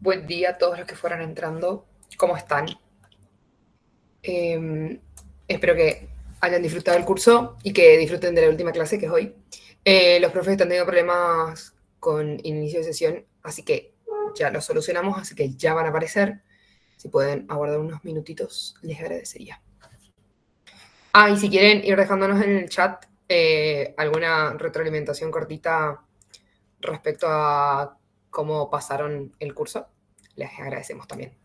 Buen día a todos los que fueron entrando. ¿Cómo están? Eh, Espero que hayan disfrutado el curso y que disfruten de la última clase que es hoy. Los profes están teniendo problemas con inicio de sesión, así que ya lo solucionamos, así que ya van a aparecer. Si pueden aguardar unos minutitos, les agradecería. Y si quieren ir dejándonos en el chat alguna retroalimentación cortita respecto a cómo pasaron el curso, les agradecemos también.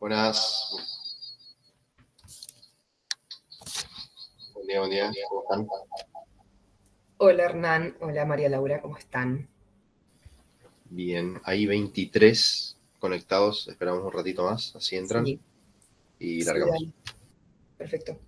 Buenas. Buen día, ¿cómo están? Hola Hernán, hola María Laura, ¿cómo están? Bien, hay 23 conectados, esperamos un ratito más, así entran Sí, y sí, largamos. dale, perfecto.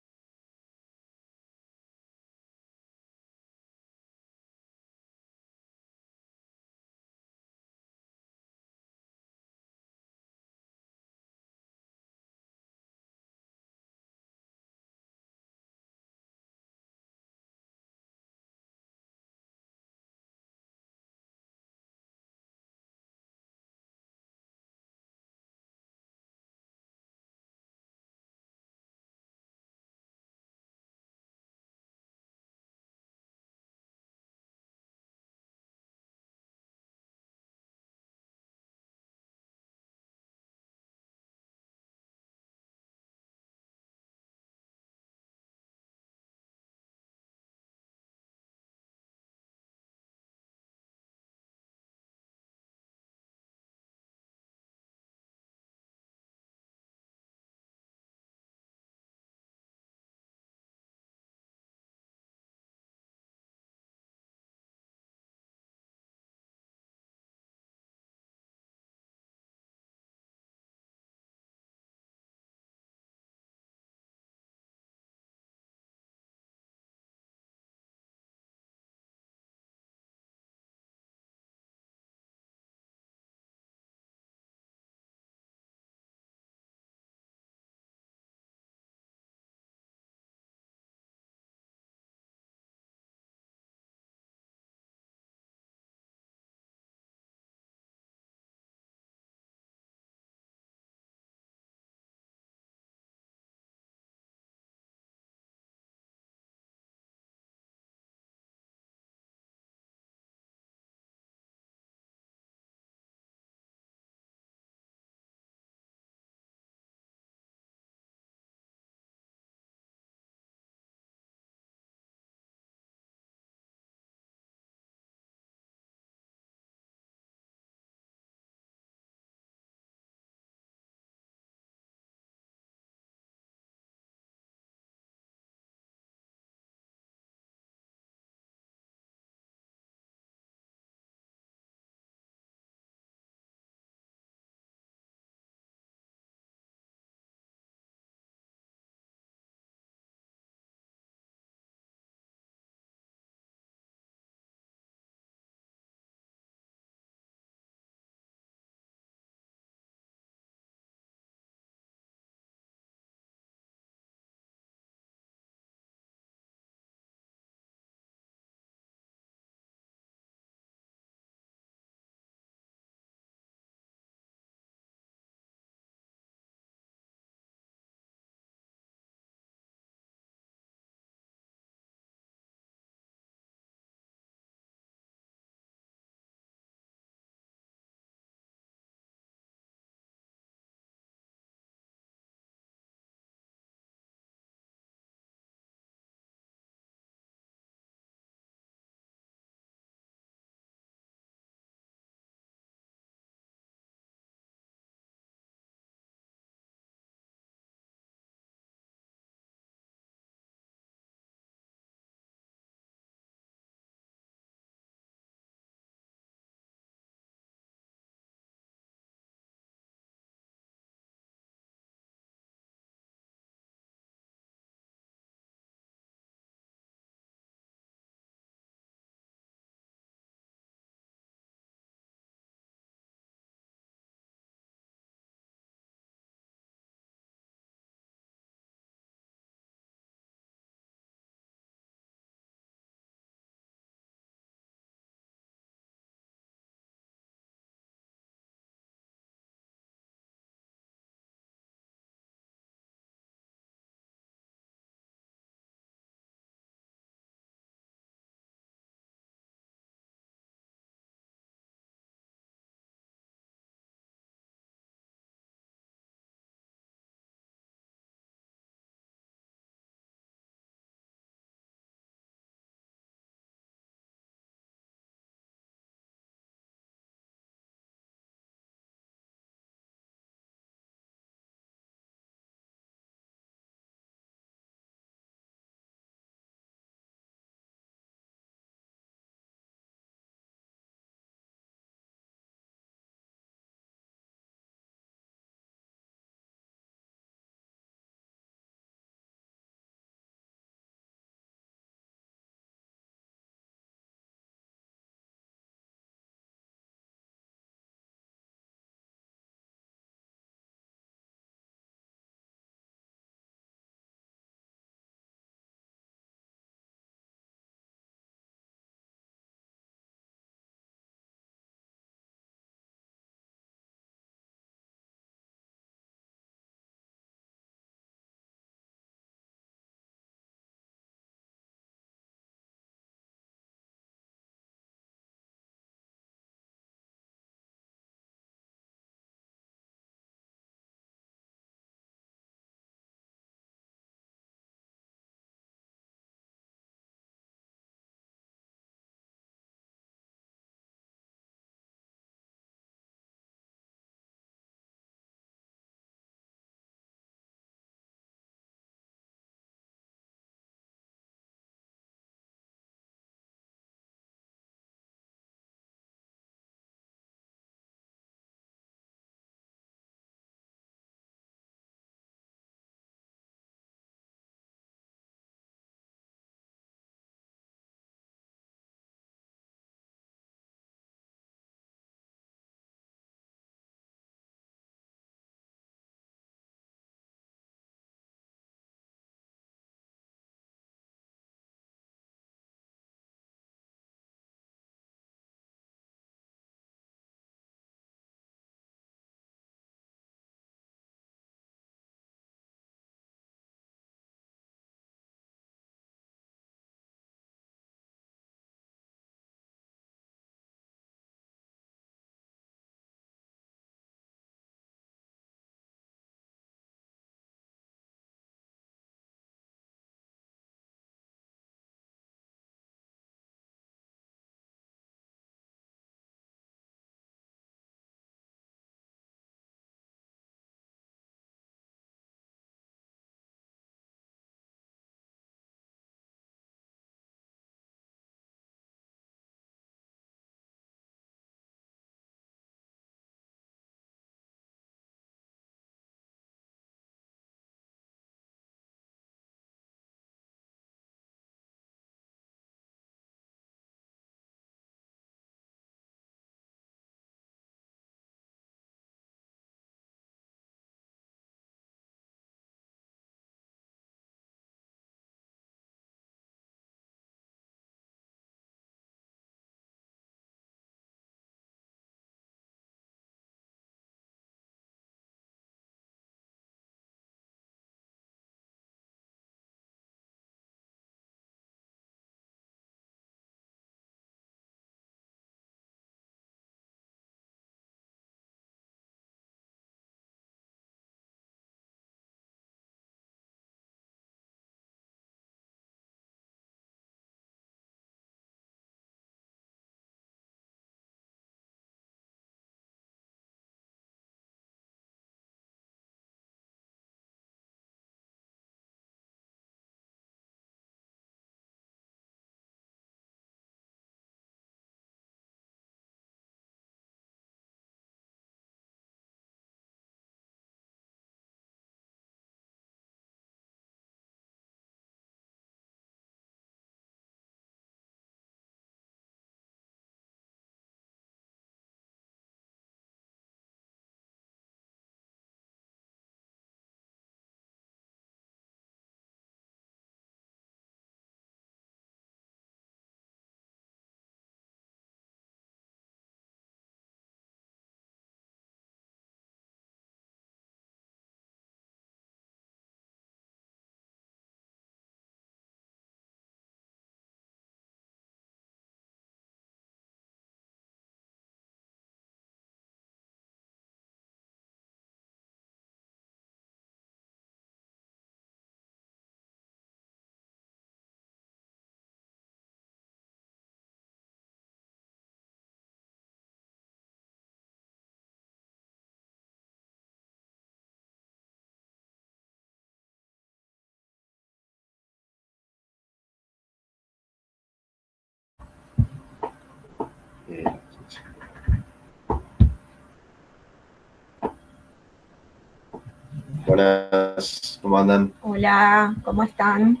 Buenas, ¿cómo andan? Hola, ¿cómo están?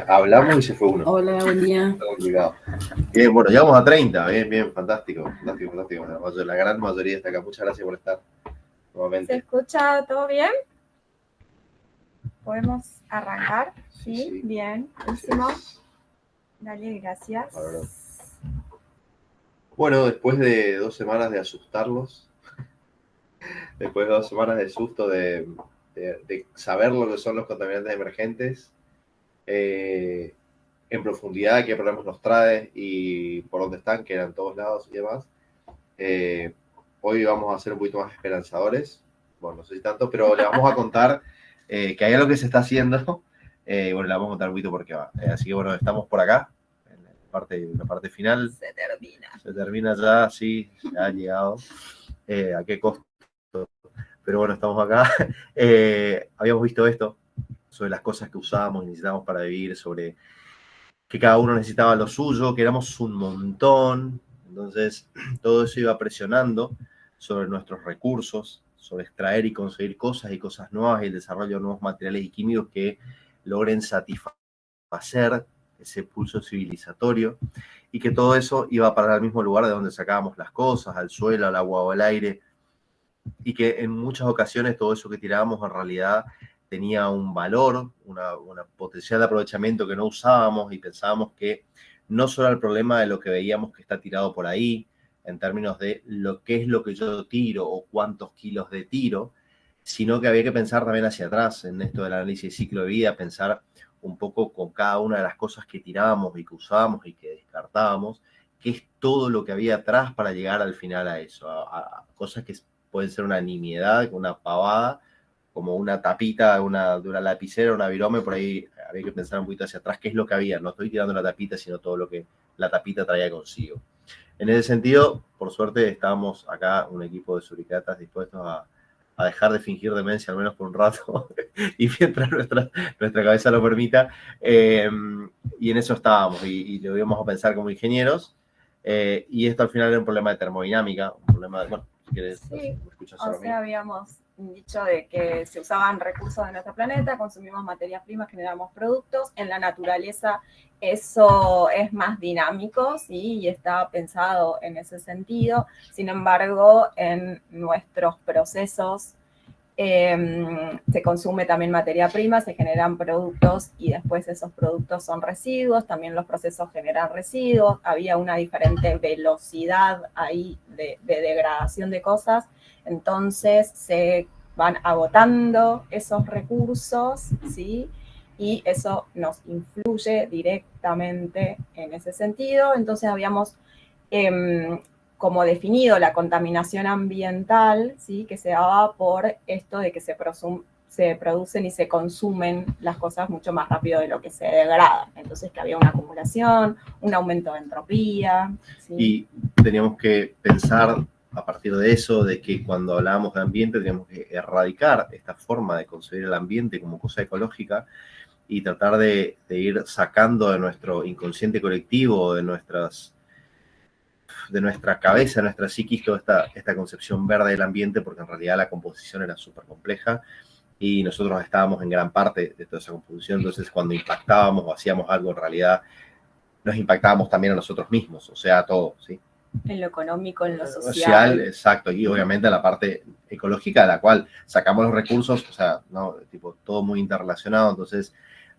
Hablamos y se fue uno. Hola, buen día. Está complicado. Bien, bueno, llegamos a 30. Bien, fantástico. La gran mayoría está acá. Muchas gracias por estar ¿Se nuevamente. escucha todo bien? ¿Podemos arrancar? Sí, bien, buenísimo. Dale, gracias. Bueno, después de 2 semanas de asustarlos, después de 2 semanas de susto de saber lo que son los contaminantes emergentes, en profundidad qué problemas nos trae y por dónde están, que eran todos lados y demás. Hoy vamos a ser un poquito más esperanzadores, bueno, no sé si tanto, pero le vamos a contar que hay algo que se está haciendo, bueno, le vamos a contar un poquito por qué va. Así que bueno, estamos por acá, en la parte final. Se termina ya, sí, ya ha llegado. ¿A qué costo? Pero bueno, estamos acá. Habíamos visto esto, sobre las cosas que usábamos y necesitábamos para vivir, sobre que cada uno necesitaba lo suyo, que éramos un montón. Entonces, todo eso iba presionando sobre nuestros recursos, sobre extraer y conseguir cosas y cosas nuevas y el desarrollo de nuevos materiales y químicos que logren satisfacer ese pulso civilizatorio y que todo eso iba a parar al mismo lugar de donde sacábamos las cosas, al suelo, al agua o al aire, y que en muchas ocasiones todo eso que tirábamos en realidad tenía un valor, una potencial de aprovechamiento que no usábamos y pensábamos que no solo el problema de lo que veíamos que está tirado por ahí, en términos de lo que es lo que yo tiro o cuántos kilos de tiro, sino que había que pensar también hacia atrás en esto del análisis de ciclo de vida, pensar un poco con cada una de las cosas que tirábamos y que usábamos y que descartábamos, qué es todo lo que había atrás para llegar al final a eso, a cosas que pueden ser una nimiedad, una pavada, como una tapita de una lapicera, una virome, por ahí había que pensar un poquito hacia atrás qué es lo que había. No estoy tirando la tapita, sino todo lo que la tapita traía consigo. En ese sentido, por suerte, estábamos acá, un equipo de suricatas dispuestos a dejar de fingir demencia, al menos por un rato, y mientras nuestra cabeza lo permita. Y en eso estábamos, y lo íbamos a pensar como ingenieros. Y esto al final era un problema de termodinámica, un problema de, bueno, si quieres, sí, o sea, habíamos dicho de que se usaban recursos de nuestro planeta, consumimos materias primas, generamos productos. En la naturaleza eso es más dinámico, ¿sí? Y está pensado en ese sentido. Sin embargo, en nuestros procesos se consume también materia prima, se generan productos y después esos productos son residuos, también los procesos generan residuos, había una diferente velocidad ahí de degradación de cosas, entonces se van agotando esos recursos, ¿sí? Y eso nos influye directamente en ese sentido, entonces habíamos como definido la contaminación ambiental, ¿sí? Que se daba por esto de que se producen y se consumen las cosas mucho más rápido de lo que se degrada. Entonces que había una acumulación, un aumento de entropía. ¿Sí? Y teníamos que pensar a partir de eso, de que cuando hablábamos de ambiente teníamos que erradicar esta forma de concebir el ambiente como cosa ecológica y tratar de ir sacando de nuestro inconsciente colectivo, de nuestra cabeza, de nuestra psiquis, toda esta concepción verde del ambiente, porque en realidad la composición era súper compleja y nosotros estábamos en gran parte de toda esa composición. Entonces, cuando impactábamos o hacíamos algo, en realidad nos impactábamos también a nosotros mismos, o sea, a todo, ¿sí? En lo económico, en lo social. Exacto, y obviamente la parte ecológica, de la cual sacamos los recursos, o sea, ¿no? Tipo, todo muy interrelacionado. Entonces,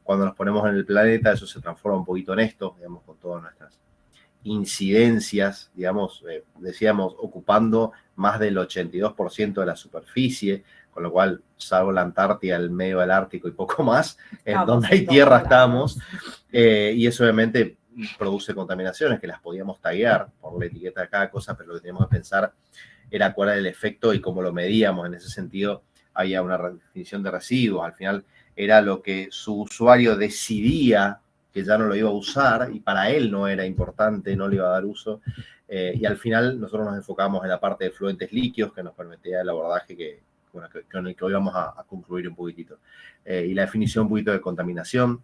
cuando nos ponemos en el planeta, eso se transforma un poquito en esto, digamos, con todas nuestras incidencias, digamos, decíamos, ocupando más del 82% de la superficie, con lo cual, salvo la Antártida, el medio del Ártico y poco más, en donde hay tierra estamos, y eso obviamente produce contaminaciones que las podíamos taguear por la etiqueta de cada cosa, pero lo que teníamos que pensar era cuál era el efecto y cómo lo medíamos. En ese sentido, había una definición de residuos. Al final, era lo que su usuario decidía que ya no lo iba a usar y para él no era importante, no le iba a dar uso. Y al final, nosotros nos enfocamos en la parte de fluentes líquidos que nos permitía el abordaje con el que hoy vamos a concluir un poquitito. Y la definición un poquito de contaminación.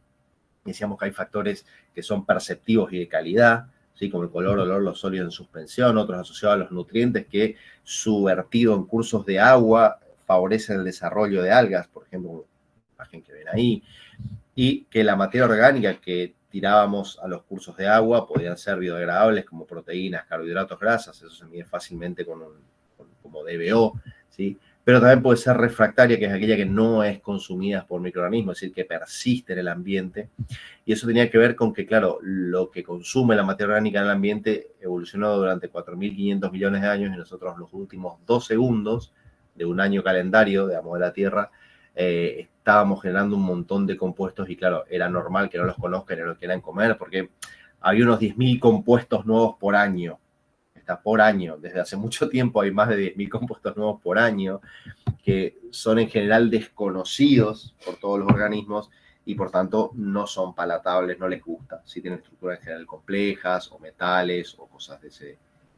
Decíamos que hay factores que son perceptivos y de calidad, ¿sí? Como el color, olor, los sólidos en suspensión, otros asociados a los nutrientes que su vertido en cursos de agua favorece el desarrollo de algas, por ejemplo, la imagen que ven ahí, y que la materia orgánica que tirábamos a los cursos de agua podían ser biodegradables como proteínas, carbohidratos, grasas, eso se mide fácilmente como DBO, ¿sí? Pero también puede ser refractaria, que es aquella que no es consumida por microorganismos, es decir, que persiste en el ambiente. Y eso tenía que ver con que, claro, lo que consume la materia orgánica en el ambiente evolucionó durante 4.500 millones de años y nosotros los últimos 2 segundos de un año calendario, digamos, de la Tierra, estábamos generando un montón de compuestos y, claro, era normal que no los conozcan y no los quieran comer porque había unos 10.000 compuestos nuevos por año. Está por año. Desde hace mucho tiempo hay más de 10.000 compuestos nuevos por año que son en general desconocidos por todos los organismos y por tanto no son palatables, no les gusta. Sí tienen estructuras en general complejas o metales o cosas de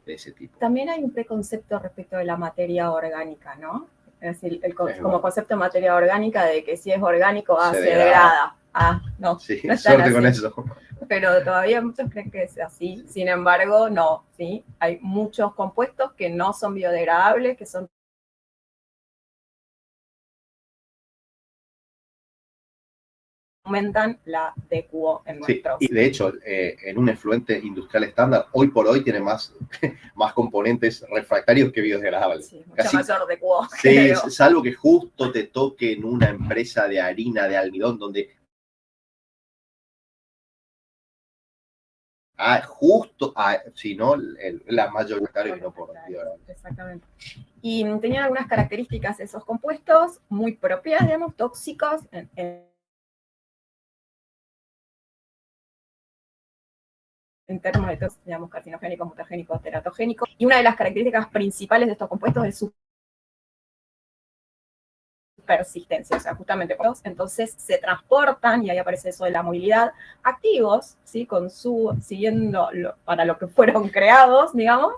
ese tipo. También hay un preconcepto respecto de la materia orgánica, ¿no? Es decir, como concepto de materia orgánica de que si es orgánico, se degrada. No, sí, no suerte así. con eso. Pero todavía muchos creen que es así. Sin embargo, no, ¿sí? Hay muchos compuestos que no son biodegradables, que son aumentan la DQO en nuestros. Sí, y de hecho, en un efluente industrial estándar, hoy por hoy tiene más componentes refractarios que biodegradables. Sí, mucha mayor DQO. Sí, salvo que justo te toque en una empresa de harina, de almidón, donde si no, la mayor que no por biodegradables. Exactamente. Y tenían algunas características esos compuestos muy propias, digamos, tóxicos en términos de, digamos, carcinogénicos, mutagénicos, teratogénicos. Y una de las características principales de estos compuestos es su persistencia, o sea, justamente, entonces se transportan, y ahí aparece eso de la movilidad, activos, ¿sí? Siguiendo para lo que fueron creados, digamos,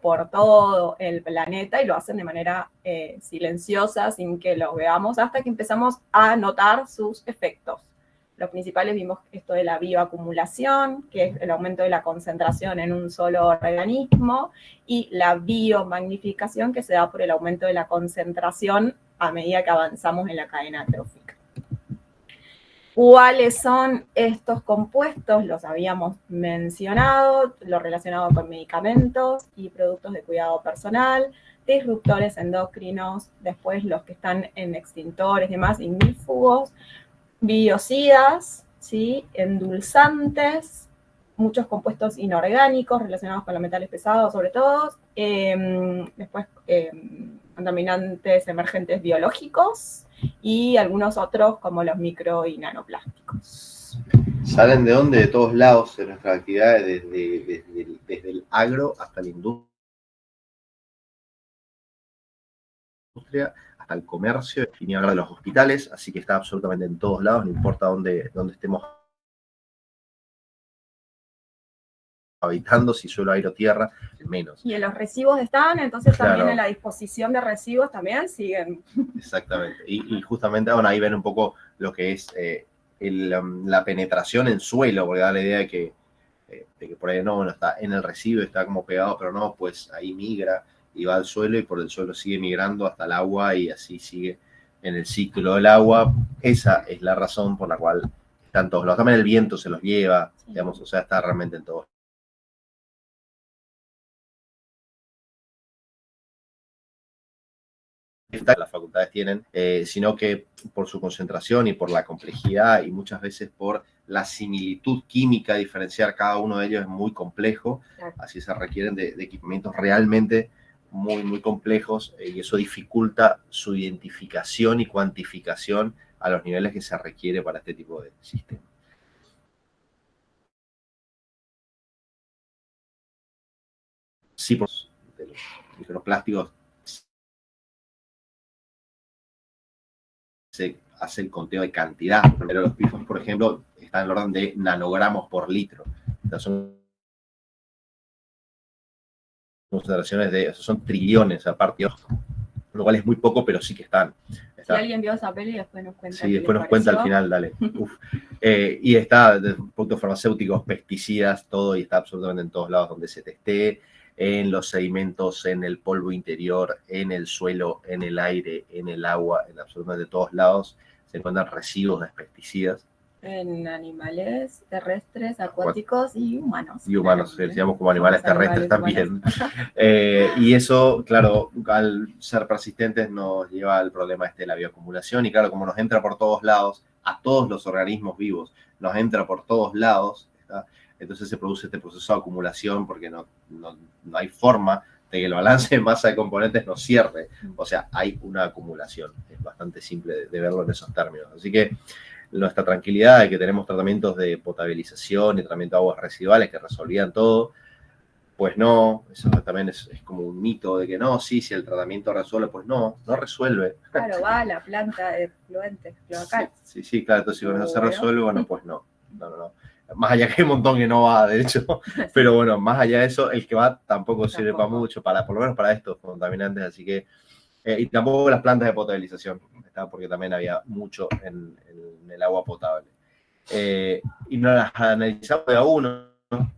por todo el planeta, y lo hacen de manera silenciosa, sin que lo veamos, hasta que empezamos a notar sus efectos. Los principales vimos esto de la bioacumulación, que es el aumento de la concentración en un solo organismo, y la biomagnificación, que se da por el aumento de la concentración a medida que avanzamos en la cadena trófica. ¿Cuáles son estos compuestos? Los habíamos mencionado, lo relacionado con medicamentos y productos de cuidado personal, disruptores endocrinos, después los que están en extintores, demás, ignífugos, biocidas, ¿sí? Endulzantes, muchos compuestos inorgánicos relacionados con los metales pesados, sobre todo, después contaminantes emergentes biológicos y algunos otros como los micro y nanoplásticos. ¿Salen de dónde? De todos lados en nuestras actividades, desde el agro hasta la industria, hasta el comercio, y ni hablar de los hospitales, así que está absolutamente en todos lados, no importa dónde estemos habitando, si suelo, aire o tierra, menos. Y en los residuos están, entonces claro. También en la disposición de residuos también siguen. Exactamente, y justamente, bueno, ahí ven un poco lo que es la penetración en suelo, porque da la idea de que por ahí no, bueno, está en el residuo, está como pegado, pero no, pues ahí migra y va al suelo y por el suelo sigue migrando hasta el agua y así sigue en el ciclo del agua. Esa es la razón por la cual están todos lados. También el viento se los lleva, sí. Digamos, o sea, está realmente en todos. Las facultades tienen, sino que por su concentración y por la complejidad y muchas veces por la similitud química, diferenciar cada uno de ellos es muy complejo, claro. Así se requieren de equipamientos realmente muy, muy complejos y eso dificulta su identificación y cuantificación a los niveles que se requiere para este tipo de sistemas. Sí, por de los microplásticos se hace el conteo de cantidad, pero los PFAS, por ejemplo, están en el orden de nanogramos por litro. Entonces son concentraciones son trillones, aparte lo cual es muy poco, pero sí que están. Si alguien vio esa peli, después nos cuenta. Sí, después nos cuenta al final, dale. Y está de productos farmacéuticos, pesticidas, todo, y está absolutamente en todos lados donde se testee, en los sedimentos, en el polvo interior, en el suelo, en el aire, en el agua, en absolutamente todos lados se encuentran residuos de pesticidas. En animales terrestres, acuáticos y humanos. Y humanos, decíamos como animales terrestres también. Y eso, claro, al ser persistentes nos lleva al problema de la bioacumulación. Y claro, como nos entra por todos lados, a todos los organismos vivos, nos entra por todos lados, ¿está? Entonces se produce este proceso de acumulación porque no hay forma de que el balance de masa de componentes no cierre. O sea, hay una acumulación. Es bastante simple de verlo en esos términos. Así que nuestra tranquilidad de que tenemos tratamientos de potabilización y tratamiento de aguas residuales que resolvían todo, pues no, eso también es como un mito de que no, sí, si el tratamiento resuelve, pues no resuelve. Claro, va a la planta de efluentes cloacales. Sí, claro, entonces si con eso se resuelve, bueno, pues no. Más allá que hay un montón que no va, de hecho, pero bueno, más allá de eso, el que va tampoco sirve para mucho, por lo menos para estos contaminantes, así que, y tampoco las plantas de potabilización, porque también había mucho en el agua potable. Y nos las analizamos de a uno,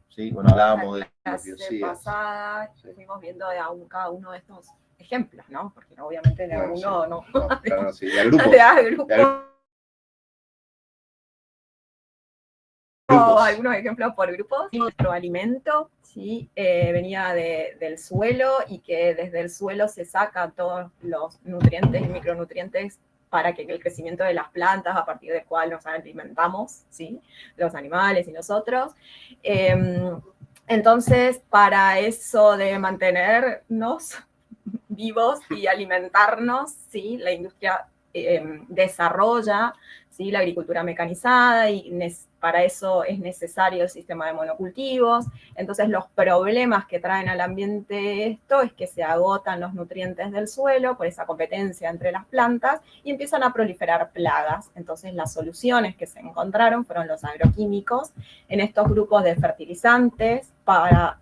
¿sí? Bueno, hablábamos de la clase pasada, estuvimos viendo cada uno de estos ejemplos, ¿no? Porque obviamente de alguno no. Claro, sí, de grupos. Algunos ejemplos por grupos. Nuestro alimento, ¿sí? Venía del suelo y que desde el suelo se sacan todos los nutrientes y micronutrientes para que el crecimiento de las plantas, a partir del cual nos alimentamos, ¿sí? Los animales y nosotros. Entonces, para eso de mantenernos vivos y alimentarnos, ¿sí? La industria desarrolla, ¿sí? La agricultura mecanizada y para eso es necesario el sistema de monocultivos. Entonces, los problemas que traen al ambiente esto es que se agotan los nutrientes del suelo por esa competencia entre las plantas y empiezan a proliferar plagas. Entonces, las soluciones que se encontraron fueron los agroquímicos en estos grupos de fertilizantes para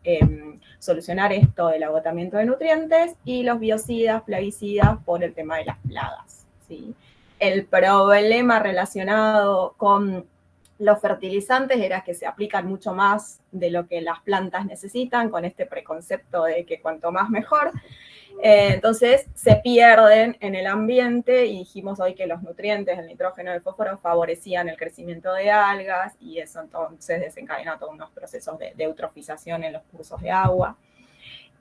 solucionar esto del agotamiento de nutrientes y los biocidas, plaguicidas por el tema de las plagas, ¿sí? El problema relacionado con los fertilizantes era que se aplican mucho más de lo que las plantas necesitan, con este preconcepto de que cuanto más mejor. Entonces se pierden en el ambiente y dijimos hoy que los nutrientes, el nitrógeno y el fósforo favorecían el crecimiento de algas y eso entonces desencadenó todos unos procesos de eutrofización en los cursos de agua.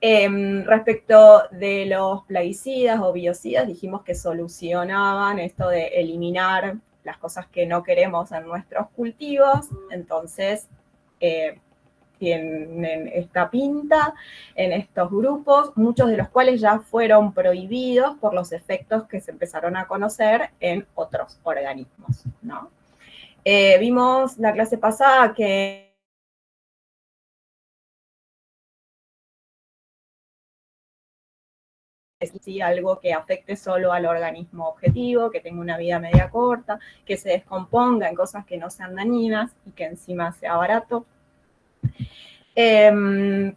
Respecto de los plaguicidas o biocidas, dijimos que solucionaban esto de eliminar las cosas que no queremos en nuestros cultivos, entonces tienen esta pinta en estos grupos, muchos de los cuales ya fueron prohibidos por los efectos que se empezaron a conocer en otros organismos, ¿no? Vimos la clase pasada que ¿sí? Algo que afecte solo al organismo objetivo, que tenga una vida media corta, que se descomponga en cosas que no sean dañinas y que encima sea barato.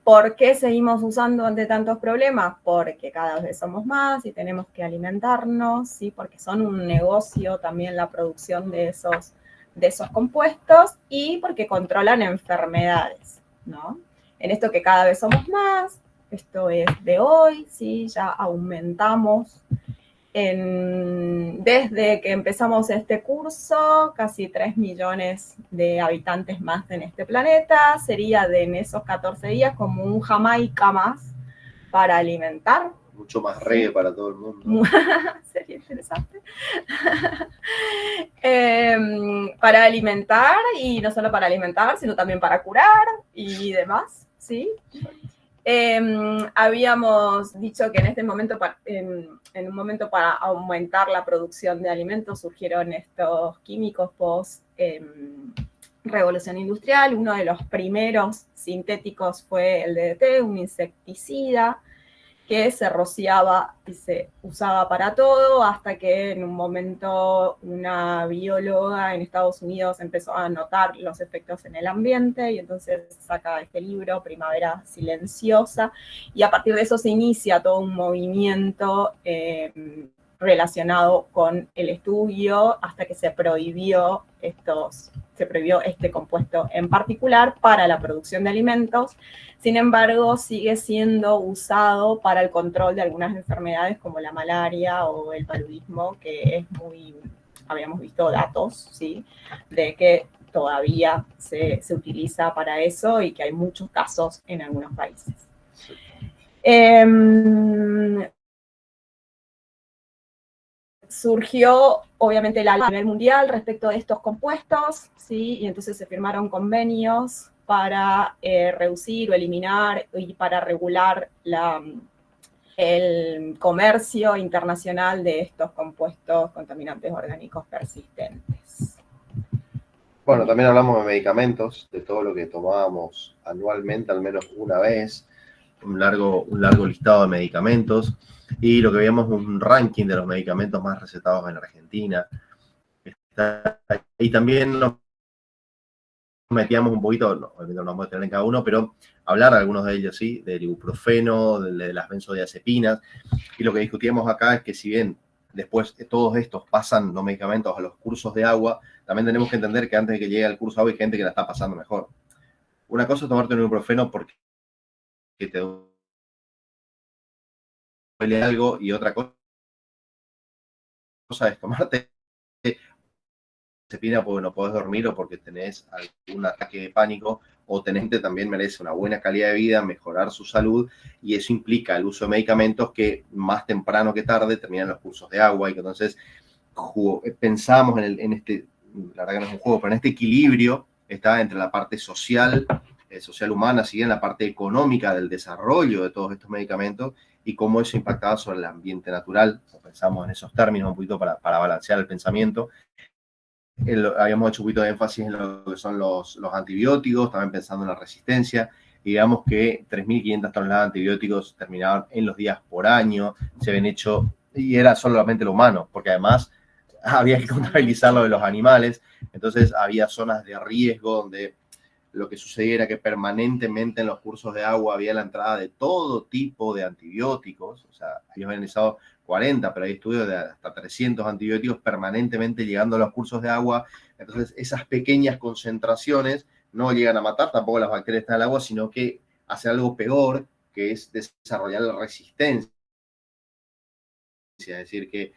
¿Por qué seguimos usando ante tantos problemas? Porque cada vez somos más y tenemos que alimentarnos, ¿sí? Porque son un negocio también la producción de esos compuestos y porque controlan enfermedades, ¿no? En esto que cada vez somos más, esto es de hoy, ¿sí? Ya aumentamos desde que empezamos este curso, casi 3 millones de habitantes más en este planeta, sería en esos 14 días como un Jamaica más para alimentar. Mucho más reggae para todo el mundo. Sería interesante. Para alimentar, y no solo para alimentar, sino también para curar y demás, ¿sí? Habíamos dicho que en este momento, en un momento para aumentar la producción de alimentos, surgieron estos químicos post revolución industrial. Uno de los primeros sintéticos fue el DDT, un insecticida, que se rociaba y se usaba para todo, hasta que en un momento una bióloga en Estados Unidos empezó a notar los efectos en el ambiente y entonces saca este libro, Primavera Silenciosa, y a partir de eso se inicia todo un movimiento relacionado con el estudio hasta que se prohibió este compuesto en particular para la producción de alimentos. Sin embargo, sigue siendo usado para el control de algunas enfermedades como la malaria o el paludismo, que es habíamos visto datos, ¿sí?, de que todavía se utiliza para eso y que hay muchos casos en algunos países. Surgió, obviamente, a nivel mundial respecto de estos compuestos, ¿sí?, y entonces se firmaron convenios para reducir o eliminar y para regular el comercio internacional de estos compuestos contaminantes orgánicos persistentes. Bueno, también hablamos de medicamentos, de todo lo que tomábamos anualmente, al menos una vez, un largo listado de medicamentos, y lo que veíamos es un ranking de los medicamentos más recetados en Argentina. Y también nos metíamos un poquito, no nos vamos a tener en cada uno, pero hablar de algunos de ellos, sí, del ibuprofeno, de las benzodiazepinas, y lo que discutíamos acá es que si bien después todos estos pasan los medicamentos a los cursos de agua, también tenemos que entender que antes de que llegue al curso de agua hay gente que la está pasando mejor. Una cosa es tomarte un ibuprofeno porque te duele algo, y otra cosa es tomarte disciplina porque no podés dormir o porque tenés algún ataque de pánico, o tenés gente también merece una buena calidad de vida, mejorar su salud, y eso implica el uso de medicamentos que más temprano que tarde terminan los cursos de agua, y que entonces pensamos en este, la verdad que no es un juego, pero en este equilibrio está entre la parte social humana, sigue en la parte económica del desarrollo de todos estos medicamentos y cómo eso impactaba sobre el ambiente natural. Pensamos en esos términos un poquito para balancear el pensamiento. Habíamos hecho un poquito de énfasis en lo que son los antibióticos, también pensando en la resistencia. Y digamos que 3.500 toneladas de antibióticos terminaban en los días por año, se habían hecho, y era solamente lo humano, porque además había que contabilizar lo de los animales. Entonces había zonas de riesgo donde lo que sucedía era que permanentemente en los cursos de agua había la entrada de todo tipo de antibióticos. O sea, ellos habían analizado 40, pero hay estudios de hasta 300 antibióticos permanentemente llegando a los cursos de agua. Entonces, esas pequeñas concentraciones no llegan a matar tampoco las bacterias del agua, sino que hace algo peor, que es desarrollar la resistencia. Es decir, que,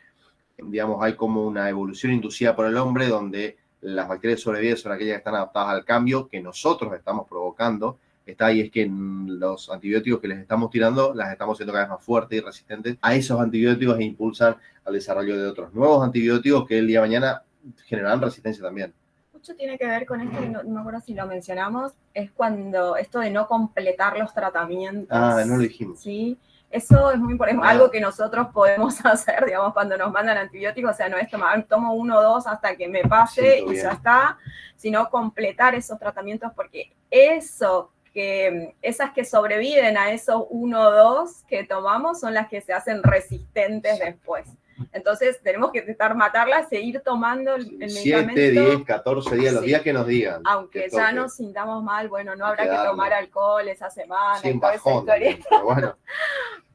digamos, hay como una evolución inducida por el hombre donde las bacterias sobrevivientes son aquellas que están adaptadas al cambio que nosotros estamos provocando. Está ahí, es que los antibióticos que les estamos tirando las estamos haciendo cada vez más fuertes y resistentes a esos antibióticos e impulsan al desarrollo de otros nuevos antibióticos que el día de mañana generarán resistencia también. Mucho tiene que ver con esto, no me acuerdo si lo mencionamos, es cuando esto de no completar los tratamientos. Ah, no lo dijimos. ¿Sí? Eso es muy importante, algo que nosotros podemos hacer, digamos, cuando nos mandan antibióticos, o sea, no es tomo 1 o 2 hasta que me pase y ya está, sino completar esos tratamientos, porque esas que sobreviven a esos 1 o 2 que tomamos son las que se hacen resistentes después. Entonces tenemos que intentar matarlas, seguir tomando el medicamento. 7, 10, 14 días, los días que nos digan. Aunque ya nos sintamos mal, bueno, no habrá que tomar alcohol esa semana. Sí, bajón, pero bueno.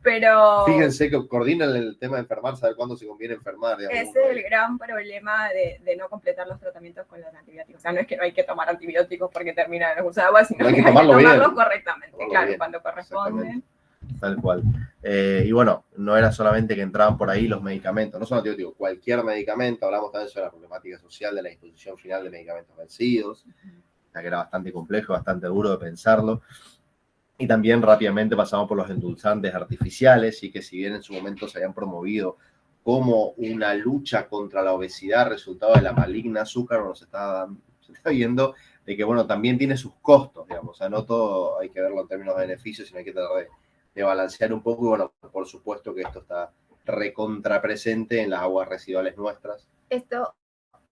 Pero fíjense que coordinan el tema de enfermar, saber cuándo se conviene enfermar. Ese es el gran problema de no completar los tratamientos con los antibióticos. O sea, no es que no hay que tomar antibióticos porque termina el uso de agua, sino que hay que tomarlos correctamente, claro, cuando corresponden. Tal cual. Y bueno, no era solamente que entraban por ahí los medicamentos, no son antibióticos, cualquier medicamento. Hablamos también sobre la problemática social de la disposición final de medicamentos vencidos, que era bastante complejo, bastante duro de pensarlo. Y también rápidamente pasamos por los endulzantes artificiales, y que si bien en su momento se habían promovido como una lucha contra la obesidad resultado de la maligna azúcar, se está viendo de que, bueno, también tiene sus costos, digamos. O sea, no todo hay que verlo en términos de beneficios, sino hay que tratar de balancear un poco. Y bueno, por supuesto que esto está recontrapresente en las aguas residuales nuestras.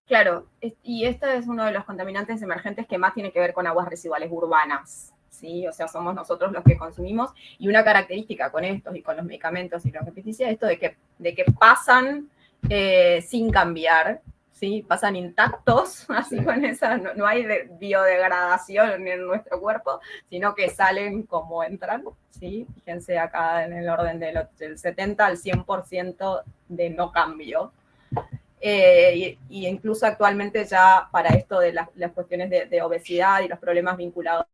Claro, y esto es uno de los contaminantes emergentes que más tiene que ver con aguas residuales urbanas. ¿sí? O sea, somos nosotros los que consumimos. Y una característica con estos y con los medicamentos y los pesticidas, esto de que pasan sin cambiar, ¿sí? Pasan intactos, así con esa, no hay biodegradación en nuestro cuerpo, sino que salen como entran, ¿sí? Fíjense acá en el orden del 70 al 100% de no cambio. Y incluso actualmente ya para esto de las cuestiones de obesidad y los problemas vinculados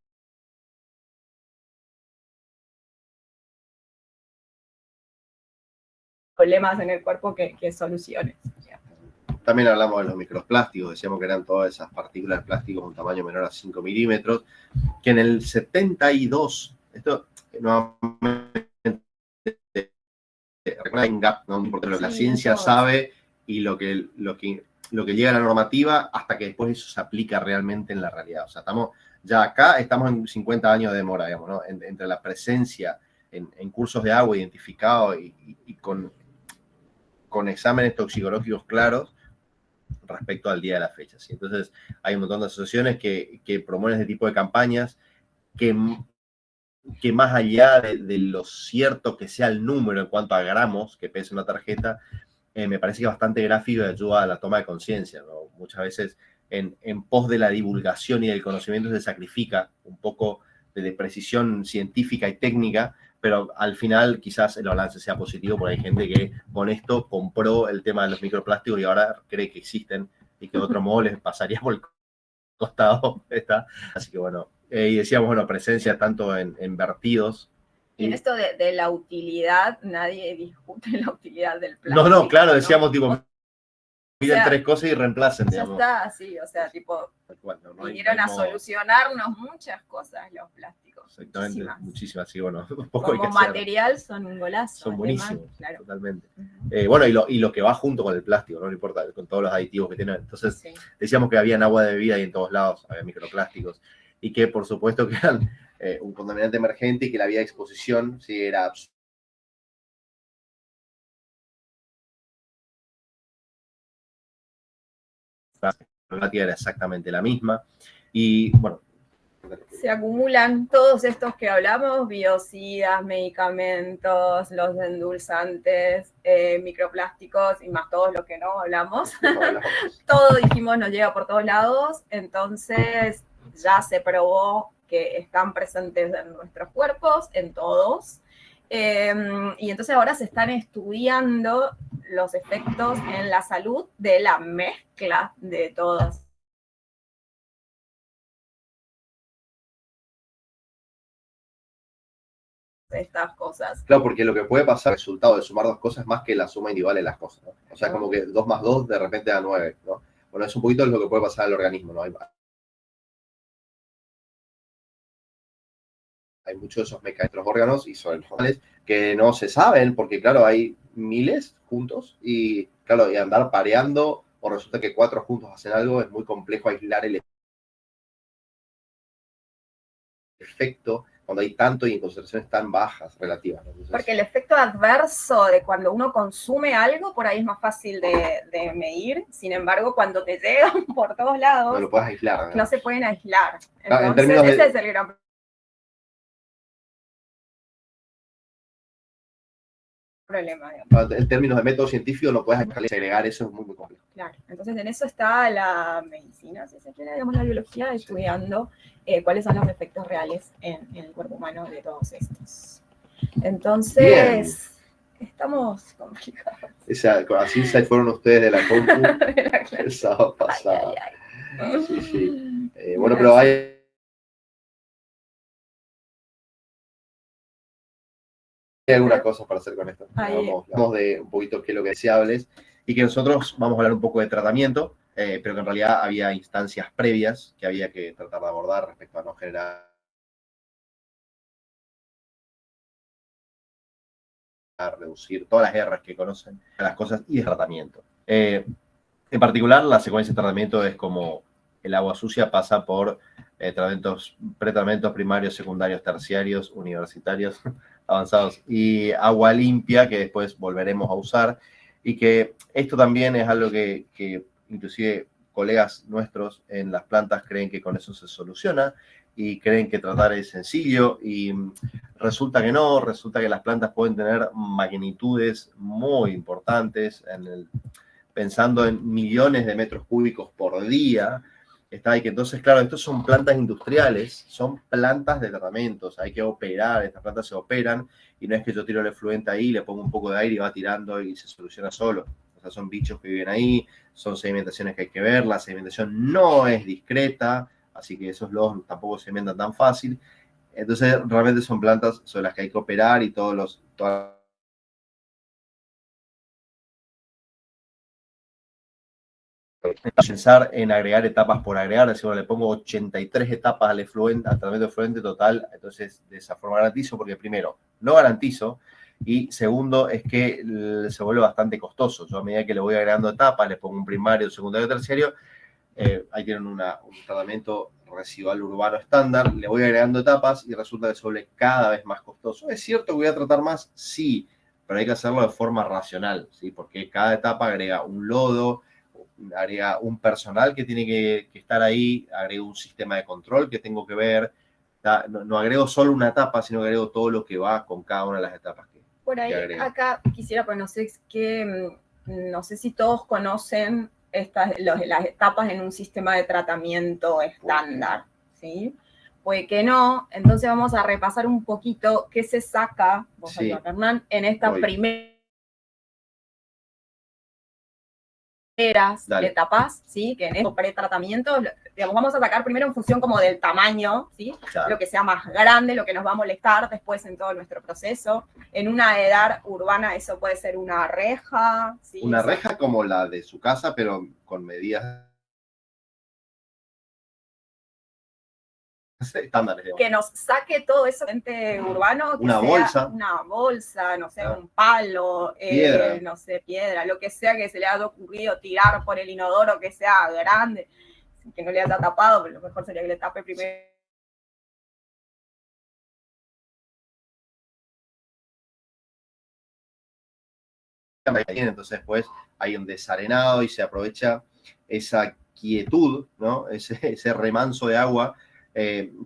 problemas en el cuerpo que soluciones. También hablamos de los microplásticos, decíamos que eran todas esas partículas de plástico con un tamaño menor a 5 milímetros, que en el 72, esto nuevamente, no importa lo que la ciencia sabe y lo que llega a la normativa hasta que después eso se aplica realmente en la realidad. O sea, estamos en 50 años de demora, digamos, ¿no? Entre la presencia en cursos de agua identificados y con exámenes toxicológicos claros respecto al día de la fecha. ¿Sí? Entonces, hay un montón de asociaciones que promueven este tipo de campañas que más allá de lo cierto que sea el número en cuanto a gramos que pesa una tarjeta, me parece que es bastante gráfico y ayuda a la toma de conciencia, ¿no? Muchas veces en pos de la divulgación y del conocimiento se sacrifica un poco de precisión científica y técnica, pero al final quizás el balance sea positivo porque hay gente que con esto compró el tema de los microplásticos y ahora cree que existen y que de otro modo les pasaría por el costado. Así que bueno, y decíamos, bueno, presencia tanto en vertidos. Y en esto de la utilidad, nadie discute la utilidad del plástico. No, claro, decíamos, tipo, miren tres cosas y reemplacen, digamos. Ya está, sí, o sea, tipo, vinieron a solucionarnos muchas cosas los plásticos. Exactamente, muchísimas, sí, bueno, un poco como material son un golazo. Son buenísimos, claro. Totalmente. Bueno, y lo que va junto con el plástico, no importa, con todos los aditivos que tienen. Entonces, decíamos que había agua de bebida y en todos lados había microplásticos. Y que, por supuesto, que eran un contaminante emergente y que la vía de exposición, sí, era absurda. La tierra era exactamente la misma. Y, bueno, se acumulan todos estos que hablamos, biocidas, medicamentos, los endulzantes, microplásticos y más todos los que no hablamos. Todo, dijimos, nos llega por todos lados, entonces ya se probó que están presentes en nuestros cuerpos, en todos, y entonces ahora se están estudiando los efectos en la salud de la mezcla de todas estas cosas. Claro, porque lo que puede pasar, el resultado de sumar dos cosas es más que la suma individual de las cosas, ¿no? O sea, como que 2 más 2 de repente da 9, ¿no? Bueno, es un poquito lo que puede pasar al organismo, ¿no? Hay muchos de esos mecanismos, los órganos y sobre los animales que no se saben, porque claro, hay miles juntos y claro, y andar pareando o resulta que 4 juntos hacen algo, es muy complejo aislar el efecto cuando hay tanto y en concentraciones tan bajas relativas. ¿No? Entonces, porque el efecto adverso de cuando uno consume algo, por ahí es más fácil de medir. Sin embargo, cuando te llegan por todos lados, no lo puedes aislar. No se pueden aislar. Claro, entonces, ese es el gran problema. En términos de método científico no puedes segregar, eso es muy, muy complejo. Claro, entonces en eso está la medicina, si se quiere, digamos la biología, estudiando cuáles son los efectos reales en el cuerpo humano de todos estos. Entonces, estamos complicados. Así se fueron ustedes de la compu el sábado pasado. Sí. Bueno, pero hay algunas cosas para hacer con esto. Vamos de un poquito qué es lo que deseables y que nosotros vamos a hablar un poco de tratamiento, pero que en realidad había instancias previas que había que tratar de abordar respecto a no generar, reducir todas las guerras que conocen las cosas y de tratamiento. En particular, la secuencia de tratamiento es como el agua sucia pasa por pretratamientos primarios, secundarios, terciarios, universitarios, avanzados y agua limpia que después volveremos a usar y que esto también es algo que inclusive colegas nuestros en las plantas creen que con eso se soluciona y creen que tratar es sencillo y resulta que no, resulta que las plantas pueden tener magnitudes muy importantes, pensando en millones de metros cúbicos por día. Está ahí que entonces, claro, estos son plantas industriales, son plantas de tratamientos, hay que operar, estas plantas se operan y no es que yo tiro el efluente ahí, le pongo un poco de aire y va tirando y se soluciona solo. O sea, son bichos que viven ahí, son sedimentaciones que hay que ver, la sedimentación no es discreta, así que esos lodos tampoco se sedimentan tan fácil. Entonces, realmente son plantas sobre las que hay que operar y todas pensar en agregar etapas por agregar, es decir, bueno, le pongo 83 etapas al efluente, al tratamiento de efluente total, entonces de esa forma garantizo, porque primero, no garantizo, y segundo, es que se vuelve bastante costoso. Yo a medida que le voy agregando etapas, le pongo un primario, un secundario, terciario, ahí tienen un tratamiento residual urbano estándar, le voy agregando etapas y resulta que se vuelve cada vez más costoso. ¿Es cierto que voy a tratar más? Sí, pero hay que hacerlo de forma racional, ¿sí? Porque cada etapa agrega un lodo, agrega un personal que tiene que estar ahí, agrego un sistema de control que tengo que ver. No agrego solo una etapa, sino que agrego todo lo que va con cada una de las etapas por ahí, acá quisiera, pues no sé si todos conocen las etapas en un sistema de tratamiento estándar, ¿sí? Puede que no, entonces vamos a repasar un poquito qué se saca, sí, Hernán, en esta primera etapas, ¿sí? Que en estos pretratamientos, digamos, vamos a sacar primero en función como del tamaño, ¿sí? Claro. Lo que sea más grande, lo que nos va a molestar después en todo nuestro proceso. En una edad urbana eso puede ser una reja, ¿sí? Una reja como la de su casa, pero con medidas estándares. Que nos saque todo eso urbano, que una bolsa. Una bolsa, no sé, un palo, no sé, piedra, lo que sea que se le haya ocurrido tirar por el inodoro que sea grande, que no le haya tapado, pero lo mejor sería que le tape primero. Entonces, pues, hay un desarenado y se aprovecha esa quietud, ¿no? Ese remanso de agua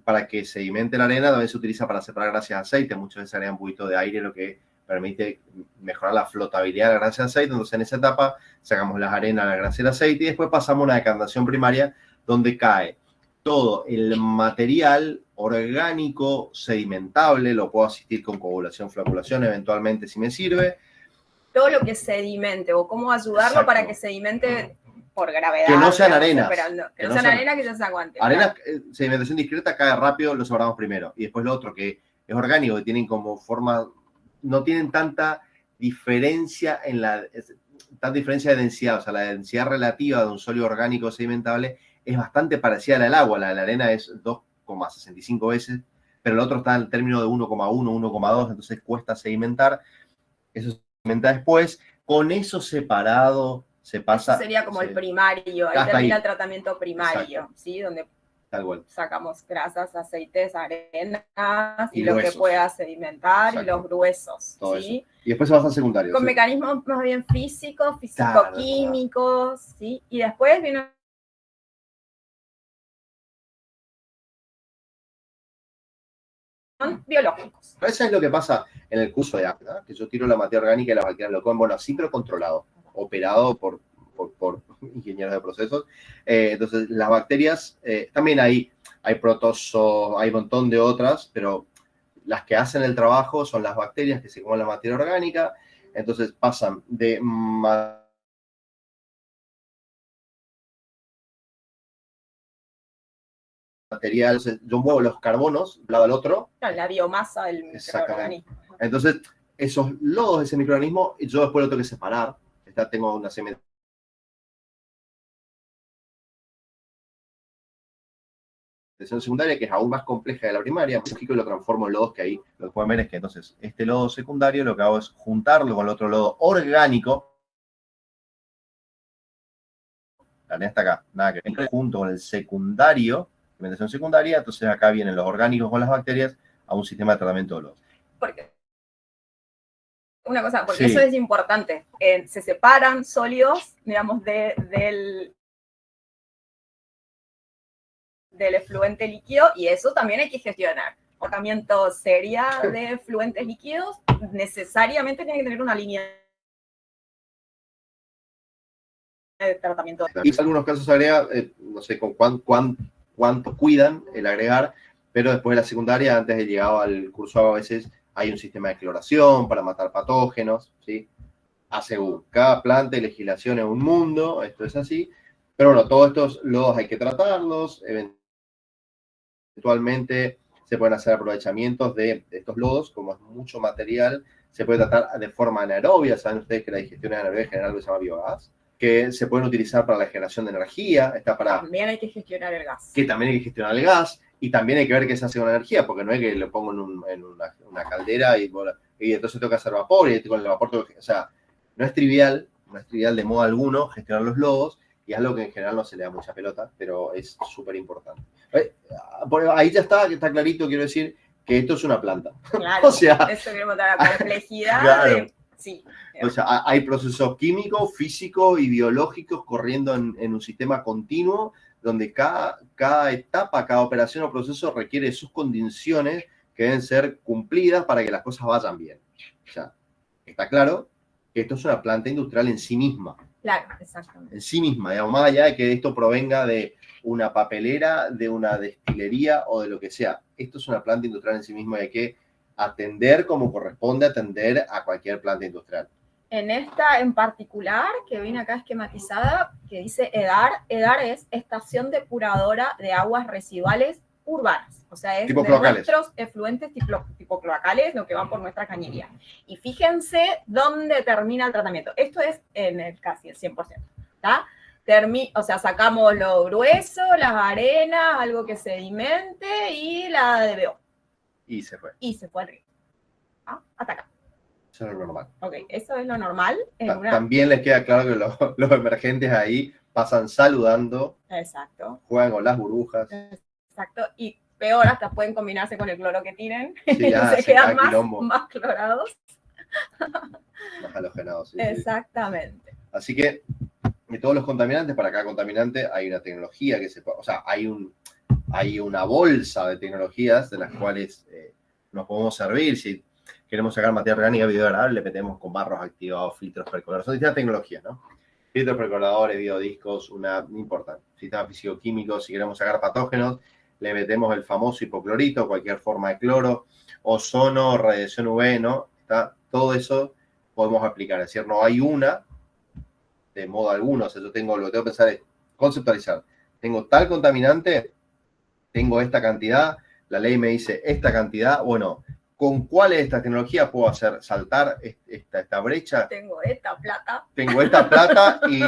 para que sedimente la arena. También se utiliza para separar grasas de aceite. Muchas veces agrega un poquito de aire, lo que permite mejorar la flotabilidad de la grasa de aceite. Entonces, en esa etapa sacamos las arenas, la grasa y el aceite y después pasamos a una decantación primaria donde cae todo el material orgánico sedimentable. Lo puedo asistir con coagulación, floculación, eventualmente si me sirve. Todo lo que sedimente o cómo ayudarlo. Exacto. Para que sedimente por gravedad. Que no sean arenas. Que no sean arenas, que ya se aguante. Arenas, sedimentación discreta, cae rápido, lo separamos primero. Y después lo otro, que es orgánico, que tienen como forma, no tienen tanta diferencia tanta diferencia de densidad. O sea, la densidad relativa de un sólido orgánico sedimentable es bastante parecida a la del agua. La de la arena es 2,65 veces, pero el otro está en el término de 1,1, 1,2, entonces cuesta sedimentar. Eso se sedimenta después. Con eso separado se pasa. Eso sería como el primario, ahí termina el tratamiento primario. Exacto. ¿Sí? Donde sacamos grasas, aceites, arenas y lo que pueda sedimentar. Exacto. Y los gruesos. Todo ¿sí? Eso. Y después se baja al secundario. Con mecanismos más bien físicos, físico-químicos, ¿sí? Y después viene biológicos. Eso es lo que pasa en el curso de ACTA, que yo tiro la materia orgánica y las bacterias lo comen, bueno, así pero controlado, operado por ingenieros de procesos. Entonces, las bacterias, también hay protozoos, hay un montón de otras, pero las que hacen el trabajo son las bacterias que se comen la materia orgánica, entonces pasan de material, yo muevo los carbonos de un lado al otro. La biomasa del microorganismo. Entonces, esos lodos de ese microorganismo, yo después lo tengo que separar. Tengo una sedimentación secundaria que es aún más compleja de la primaria, y lo transformo en lodos que ahí lo que pueden ver es que entonces este lodo secundario lo que hago es juntarlo con el otro lodo orgánico. La arena está acá, nada que ver, junto con el secundario, alimentación secundaria, entonces acá vienen los orgánicos con las bacterias a un sistema de tratamiento de lodos. Porque eso es importante. Se separan sólidos, digamos, del del efluente líquido, y eso también hay que gestionar. Tratamiento seria de efluentes líquidos necesariamente tiene que tener una línea de tratamiento. Y en algunos casos agrega, no sé con cuánto cuidan el agregar, pero después de la secundaria, antes de llegar al curso a veces hay un sistema de cloración para matar patógenos, ¿sí? Según cada planta y legislación es un mundo, esto es así, pero bueno, todos estos lodos hay que tratarlos, eventualmente se pueden hacer aprovechamientos de estos lodos, como es mucho material, se puede tratar de forma anaerobia, saben ustedes que la digestión anaerobia en general se llama biogás, que se pueden utilizar para la generación de energía, está para... También hay que gestionar el gas. Que también hay que gestionar el gas, y también hay que ver qué se hace con la energía, porque no es que lo pongo en una caldera y entonces tengo que hacer vapor, y con el vapor tengo que... O sea, no es trivial de modo alguno gestionar los lodos, y es algo que en general no se le da mucha pelota, pero es súper importante. Ahí ya está clarito, quiero decir, que esto es una planta. Claro, o sea, eso queremos dar la complejidad claro. de... Sí. O sea, hay procesos químicos, físicos y biológicos corriendo en un sistema continuo, donde cada etapa, cada operación o proceso requiere sus condiciones que deben ser cumplidas para que las cosas vayan bien. O sea, está claro que esto es una planta industrial en sí misma. Claro, exactamente. En sí misma, digamos, más allá de que esto provenga de una papelera, de una destilería o de lo que sea. Esto es una planta industrial en sí misma y hay que atender como corresponde atender a cualquier planta industrial. En esta en particular, que viene acá esquematizada, que dice EDAR es Estación Depuradora de Aguas Residuales Urbanas. O sea, es tipo de cloacales. Nuestros efluentes tipo cloacales, lo que van por nuestra cañería. Y fíjense dónde termina el tratamiento. Esto es en el casi el 100%. ¿Está? O sea, sacamos lo grueso, las arenas, algo que sedimente y la DBO. Y se fue. Y se fue al río. ¿Ah? Hasta acá. Eso es lo normal. Ok, eso es lo normal. También les queda claro que los emergentes ahí pasan saludando. Exacto. Juegan con las burbujas. Exacto. Y peor, hasta pueden combinarse con el cloro que tienen. Sí, ya, se quedan más clorados. Más halogenados. Sí, exactamente. Sí. Así que de todos los contaminantes, para cada contaminante hay una tecnología que o sea, hay una bolsa de tecnologías de las cuales nos podemos servir. Si queremos sacar materia orgánica biodegradable, le metemos con barros activados, filtros percoladores. Son distintas tecnologías, ¿no? Filtros percoladores, biodiscos, no importa. Sistemas físico-químicos, si queremos sacar patógenos, le metemos el famoso hipoclorito, cualquier forma de cloro, ozono, radiación UV, ¿no? Todo eso podemos aplicar. Es decir, no hay una de modo alguno. O sea, lo que tengo que pensar es conceptualizar. Tengo tal contaminante, tengo esta cantidad, la ley me dice esta cantidad, bueno, ¿con cuál de estas tecnologías puedo hacer saltar esta brecha? Tengo esta plata. Tengo esta plata y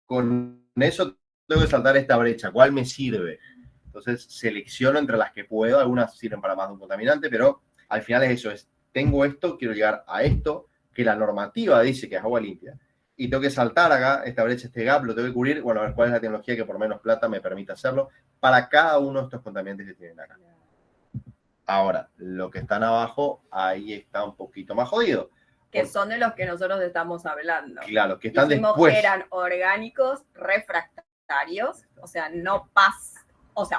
con eso tengo que saltar esta brecha. ¿Cuál me sirve? Entonces selecciono entre las que puedo. Algunas sirven para más de un contaminante, pero al final es eso. Tengo esto, quiero llegar a esto, que la normativa dice que es agua limpia. Y tengo que saltar acá, esta brecha, este gap, lo tengo que cubrir. Bueno, a ver cuál es la tecnología que por menos plata me permite hacerlo para cada uno de estos contaminantes que tienen acá. Ahora, lo que están abajo, ahí está un poquito más jodido. Que son de los que nosotros estamos hablando. Claro, que están dijimos después. Que eran orgánicos refractarios, o sea,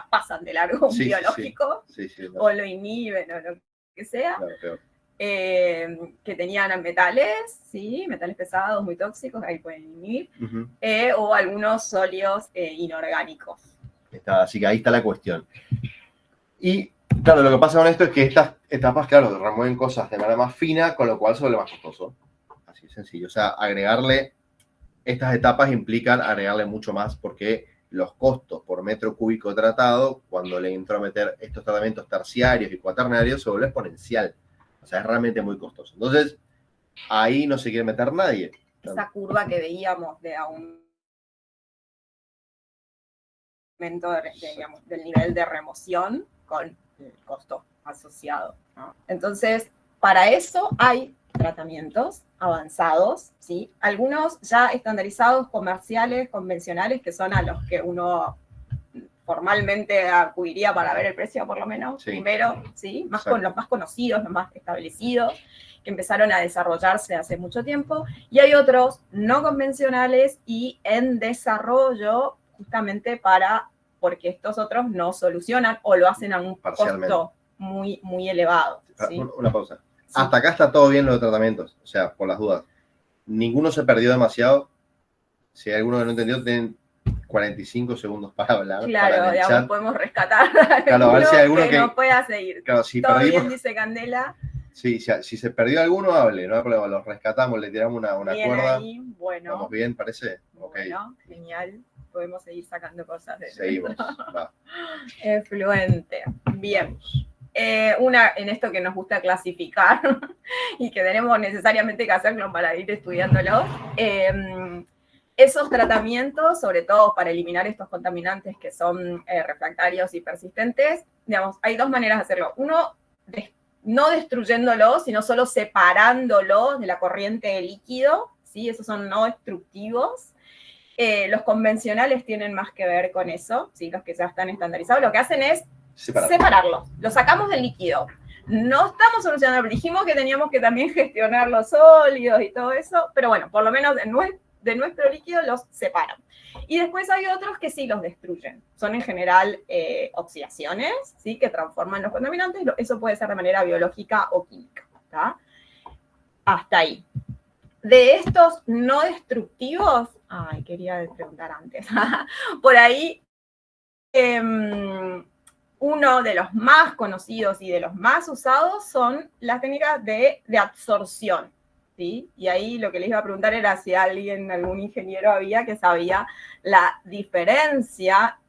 pasan de largo un biológico, sí, o lo inhiben, o lo que sea. Claro, que tenían metales, ¿sí? Metales pesados, muy tóxicos, ahí pueden inhibir, o algunos sólidos inorgánicos. Así que ahí está la cuestión. Y claro, lo que pasa con esto es que estas etapas, claro, remueven cosas de manera más fina, con lo cual se vuelve más costoso. Así de sencillo. O sea, agregarle estas etapas implican agregarle mucho más porque los costos por metro cúbico tratado, cuando le entro a meter estos tratamientos terciarios y cuaternarios, se vuelve exponencial. O sea, es realmente muy costoso. Entonces, ahí no se quiere meter nadie. Esa curva que veíamos de aumento del nivel de remoción con el costo asociado, ¿no? Entonces, para eso hay tratamientos avanzados, ¿sí? Algunos ya estandarizados, comerciales, convencionales, que son a los que uno formalmente acudiría para ver el precio, por lo menos, primero, ¿sí? Con los más conocidos, los más establecidos, que empezaron a desarrollarse hace mucho tiempo, y hay otros no convencionales y en desarrollo justamente para porque estos otros no solucionan o lo hacen a un Parcialmente. costo muy, muy elevado. ¿sí? Una pausa. Sí. Hasta acá está todo bien lo de tratamientos, o sea, por las dudas. Ninguno se perdió demasiado. Si hay alguno que no entendió, tienen 45 segundos para hablar. Claro, para digamos, chat. podemos rescatar Claro, a ver si hay alguno que que nos pueda seguir. Claro, si Todo perdimos, bien, dice Candela. sí, si se perdió alguno, hable, no hay problema, los rescatamos, le tiramos una Bien cuerda. ahí, bueno. ¿Estamos bien, parece? Ok, Bueno, genial. Podemos seguir sacando cosas de seguimos. Va. Fluente. Bien. Vamos. En esto que nos gusta clasificar y que tenemos necesariamente que hacerlo para ir estudiándolo, esos tratamientos, sobre todo para eliminar estos contaminantes que son refractarios y persistentes, digamos, hay dos maneras de hacerlo. Uno, no destruyéndolo, sino solo separándolo de la corriente de líquido, ¿sí? Esos son no destructivos. Los convencionales tienen más que ver con eso, ¿sí? Los que ya están estandarizados, lo que hacen es separarlos. Lo sacamos del líquido. No estamos solucionando, dijimos que teníamos que también gestionar los sólidos y todo eso, pero bueno, por lo menos de nuestro líquido los separan. Y después hay otros que sí los destruyen. Son en general oxidaciones, ¿sí? Que transforman los contaminantes. Eso puede ser de manera biológica o química. ¿tá? Hasta ahí. De estos no destructivos, quería preguntar antes. Por ahí, uno de los más conocidos y de los más usados son las técnicas de absorción. ¿sí? Y ahí lo que les iba a preguntar era si algún ingeniero había que sabía la diferencia,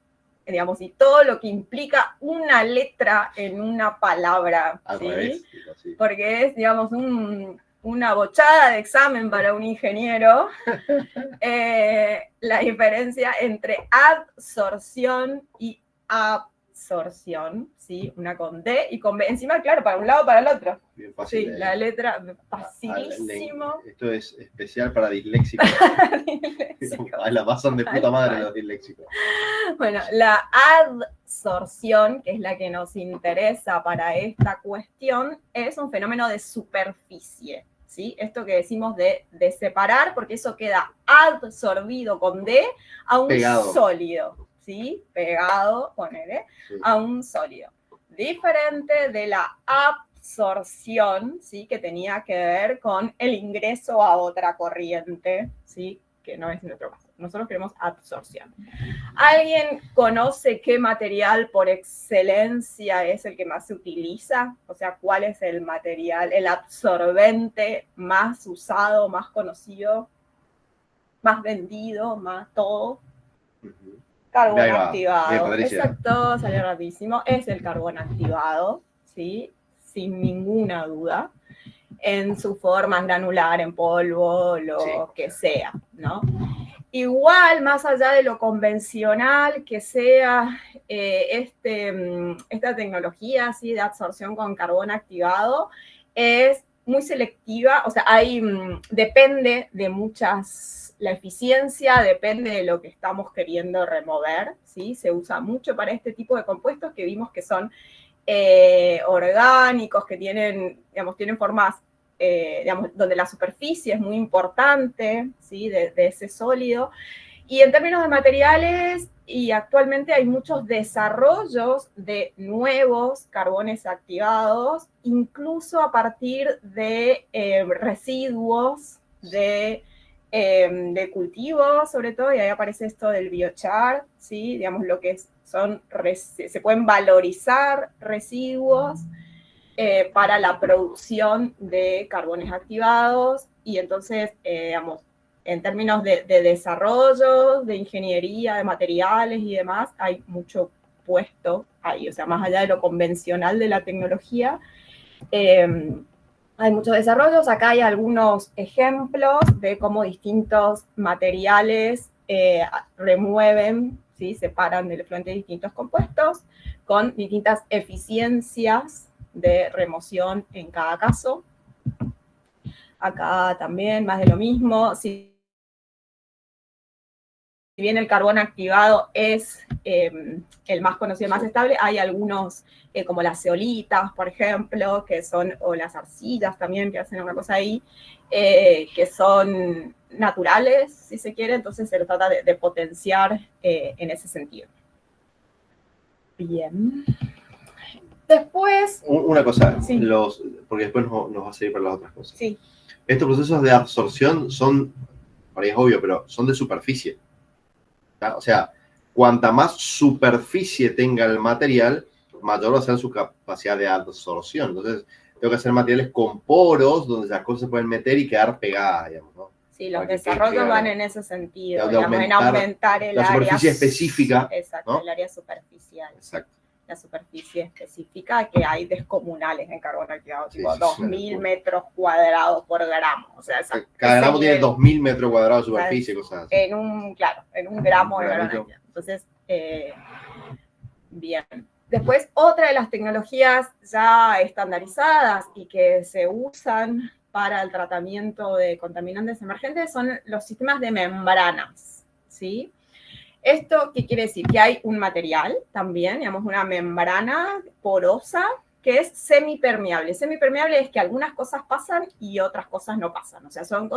digamos, y todo lo que implica una letra en una palabra. Al ¿sí? revés, sí. Porque es, digamos, una bochada de examen para un ingeniero, la diferencia entre adsorción y absorción, ¿sí? Una con D y con B. Encima, claro, para un lado para el otro. Bien fácil. Sí, la letra, facilísimo. Esto es especial para disléxicos. La pasan de puta madre los disléxicos. Bueno, la adsorción, que es la que nos interesa para esta cuestión, es un fenómeno de superficie. ¿sí? Esto que decimos de separar, porque eso queda absorbido con D a un sólido. ¿sí? Pegado, ponele, a un sólido. Diferente de la absorción, ¿sí? Que tenía que ver con el ingreso a otra corriente, ¿sí? Que no es nuestro caso. Nosotros queremos absorción. ¿Alguien conoce qué material por excelencia es el que más se utiliza? O sea, ¿cuál es el material, el absorbente más usado, más conocido, más vendido, más todo? Carbón activado. Exacto, salió rapidísimo. Es el carbón activado, ¿sí? Sin ninguna duda. En su forma granular, en polvo, lo que sea, ¿no? Igual, más allá de lo convencional que sea esta tecnología ¿sí? de absorción con carbón activado, es muy selectiva, o sea, depende de la eficiencia depende de lo que estamos queriendo remover, ¿sí? Se usa mucho para este tipo de compuestos que vimos que son orgánicos, que tienen formas, donde la superficie es muy importante, ¿sí? de ese sólido. Y en términos de materiales, y actualmente hay muchos desarrollos de nuevos carbones activados, incluso a partir de residuos de cultivo, sobre todo, y ahí aparece esto del biochar, ¿sí? Digamos, lo que se pueden valorizar residuos para la producción de carbones activados, y entonces, en términos de desarrollo, de ingeniería, de materiales y demás, hay mucho puesto ahí, o sea, más allá de lo convencional de la tecnología, hay muchos desarrollos. Acá hay algunos ejemplos de cómo distintos materiales remueven, ¿sí? Separan del efluente distintos compuestos con distintas eficiencias de remoción en cada caso. Acá también más de lo mismo. Si bien el carbón activado es el más conocido, el más estable, hay algunos, como las zeolitas, por ejemplo, o las arcillas también, que hacen una cosa ahí, que son naturales, si se quiere, entonces se trata de potenciar en ese sentido. Bien. Después, Una cosa, sí. porque después nos va a servir para las otras cosas. Sí. Estos procesos de absorción son, por ahí es obvio, pero son de superficie. ¿Tá? O sea, cuanta más superficie tenga el material, mayor va a ser su capacidad de absorción. Entonces, tengo que hacer materiales con poros donde las cosas se pueden meter y quedar pegadas, digamos, ¿no? Sí, los desarrollos van en ese sentido, de digamos, en aumentar el la área superficie específica. Exacto, ¿no? el área superficial. Exacto. La superficie específica que hay descomunales en carbono activado, Sí, tipo sí, 2.000 metros cuadrados por gramo. O sea, cada gramo tiene 2.000 metros cuadrados de superficie, cosas así. En un gramo de carbono activado. Entonces, bien. Después, otra de las tecnologías ya estandarizadas y que se usan para el tratamiento de contaminantes emergentes son los sistemas de membranas, ¿sí? ¿Esto qué quiere decir? Que hay un material también, digamos, una membrana porosa que es semipermeable. Semipermeable es que algunas cosas pasan y otras cosas no pasan. O sea, son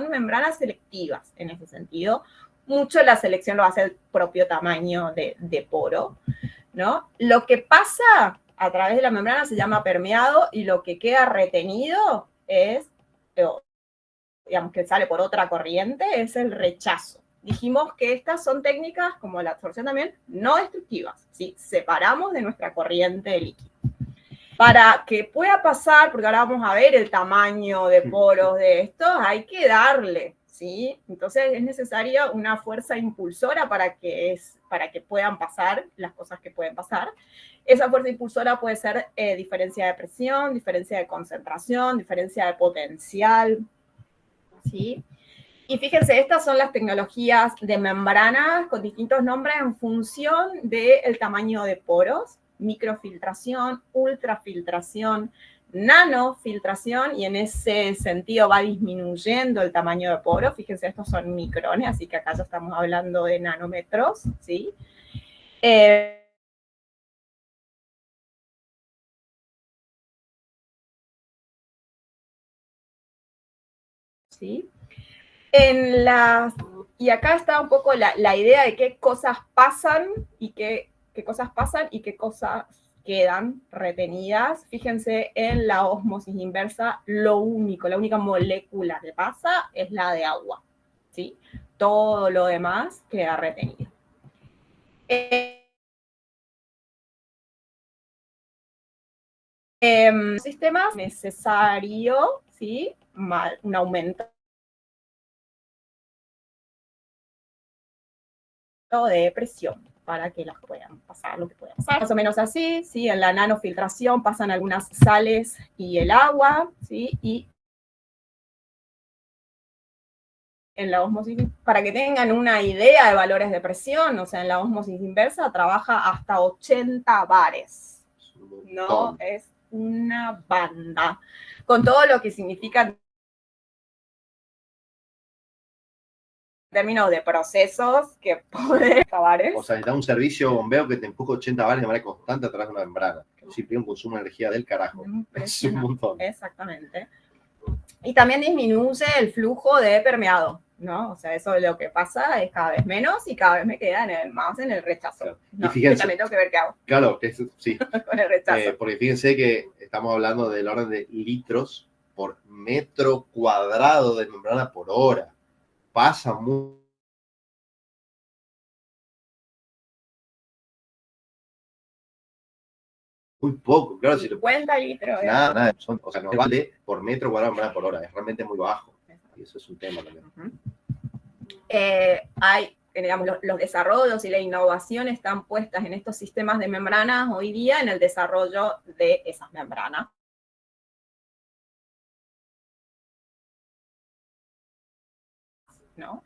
membranas selectivas en ese sentido. Mucho la selección lo hace el propio tamaño de poro, ¿no? Lo que pasa a través de la membrana se llama permeado y lo que queda retenido es, digamos, que sale por otra corriente, es el rechazo. Dijimos que estas son técnicas, como la absorción también, no destructivas, ¿sí? Separamos de nuestra corriente de líquido. Para que pueda pasar, porque ahora vamos a ver el tamaño de poros de estos, hay que darle, ¿sí? Entonces es necesaria una fuerza impulsora para que puedan pasar las cosas que pueden pasar. Esa fuerza impulsora puede ser diferencia de presión, diferencia de concentración, diferencia de potencial, ¿sí? Y fíjense, estas son las tecnologías de membranas con distintos nombres en función del tamaño de poros: microfiltración, ultrafiltración, nanofiltración, y en ese sentido va disminuyendo el tamaño de poros. Fíjense, estos son micrones, así que acá ya estamos hablando de nanómetros, ¿sí? ¿Sí? Y acá está un poco la idea de qué cosas pasan y qué cosas pasan y qué cosas quedan retenidas. Fíjense en la ósmosis inversa, la única molécula que pasa es la de agua, ¿sí? Todo lo demás queda retenido. Sistemas necesario, ¿sí? Un aumento de presión para que las puedan pasar lo que pueda pasar. Más o menos así, ¿sí? En la nanofiltración pasan algunas sales y el agua, ¿sí? Y en la ósmosis, para que tengan una idea de valores de presión, o sea, en la ósmosis inversa trabaja hasta 80 bares, ¿no? Es una banda, con todo lo que significa en términos de procesos que puede bares. O sea, necesitas un servicio bombeo que te empuje 80 bares de manera constante a través de una membrana. Si tiene un consumo de energía del carajo. Es un montón. Exactamente. Y también disminuye el flujo de permeado, ¿no? O sea, eso lo que pasa es cada vez menos y cada vez me queda más en el rechazo. Claro. No, y fíjense, también tengo que ver qué hago. Claro, sí. Con el rechazo. Porque fíjense que estamos hablando del orden de litros por metro cuadrado de membrana por hora. Pasa muy poco, claro. 50 litros. Nada, o sea, no vale por metro cuadrado de membrana por hora, es realmente muy bajo. Y eso es un tema también. Hay, digamos, los desarrollos y la innovación están puestas en estos sistemas de membranas hoy día en el desarrollo de esas membranas. ¿No?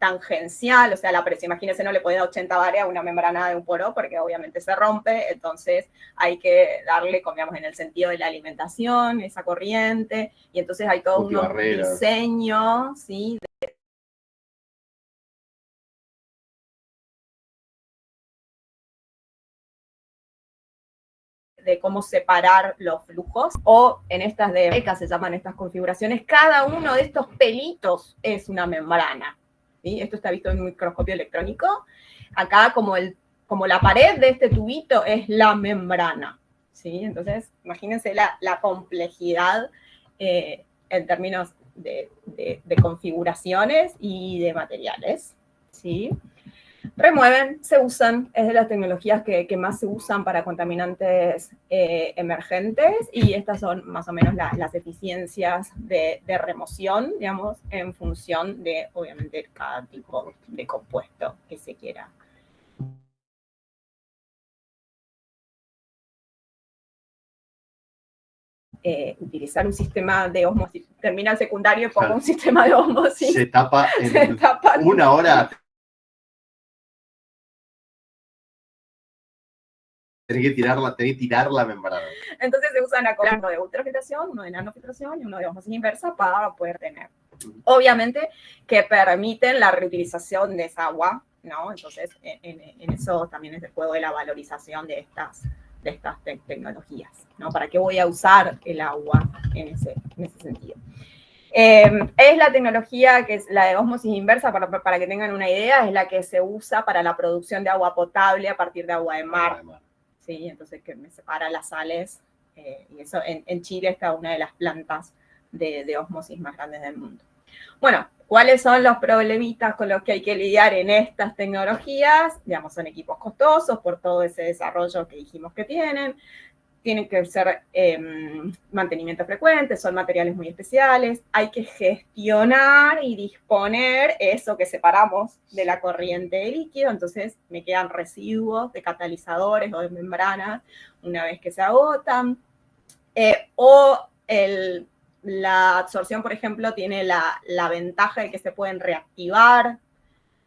Tangencial, o sea, la presión, imagínense, no le puede dar 80 bares a una membrana de un poro porque obviamente se rompe, entonces hay que darle, digamos, en el sentido de la alimentación, esa corriente, y entonces hay todo un diseño, ¿sí? De cómo separar los flujos, o en estas de ECA se llaman estas configuraciones, cada uno de estos pelitos es una membrana, ¿sí? Esto está visto en un microscopio electrónico. Acá, como el como la pared de este tubito es la membrana, ¿sí? Entonces, imagínense la complejidad en términos de configuraciones y de materiales, ¿sí? Remueven, se usan, es de las tecnologías que más se usan para contaminantes emergentes, y estas son más o menos las eficiencias de remoción, digamos, en función de, obviamente, cada tipo de compuesto que se quiera. Utilizar un sistema de osmosis, termina el secundario y pongo un sistema de osmosis. Se tapa en una hora. Tenés que tirar la membrana. Entonces se usan uno de ultrafiltración, uno de nanofiltración y uno de osmosis inversa para poder tener. Obviamente que permiten la reutilización de esa agua, ¿no? Entonces en eso también es el juego de la valorización de estas tecnologías, ¿no? ¿Para qué voy a usar el agua en ese sentido? Es la tecnología que es la de osmosis inversa, para que tengan una idea, es la que se usa para la producción de agua potable a partir de agua de mar. ¿Sí? Entonces, que me separa las sales, y eso en Chile está una de las plantas de osmosis más grandes del mundo. Bueno, ¿cuáles son los problemitas con los que hay que lidiar en estas tecnologías? Digamos, son equipos costosos por todo ese desarrollo que dijimos que tienen que ser mantenimiento frecuente, son materiales muy especiales, hay que gestionar y disponer eso que separamos de la corriente de líquido, entonces me quedan residuos de catalizadores o de membranas una vez que se agotan, la absorción, por ejemplo, tiene la ventaja de que se pueden reactivar.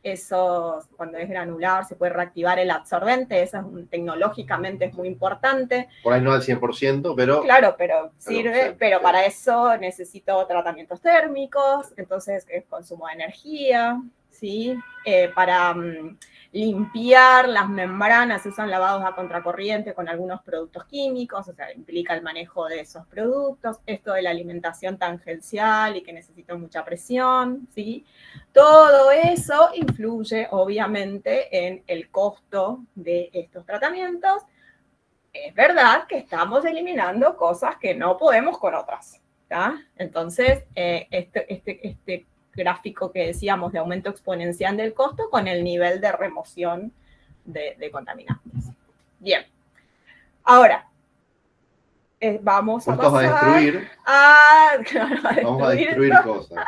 Eso, cuando es granular, se puede reactivar el absorbente, eso tecnológicamente es muy importante. Por ahí no al 100%, pero... Claro, pero sirve, pero para eso necesito tratamientos térmicos, entonces es consumo de energía, ¿sí? Para limpiar las membranas se usan lavados a contracorriente con algunos productos químicos, o sea, implica el manejo de esos productos, esto de la alimentación tangencial y que necesita mucha presión, ¿sí? Todo eso influye, obviamente, en el costo de estos tratamientos. Es verdad que estamos eliminando cosas que no podemos con otras, ¿tá? Entonces, este gráfico que decíamos de aumento exponencial del costo con el nivel de remoción de contaminantes. Bien. Ahora, vamos a pasar a destruir. Vamos a destruir cosas.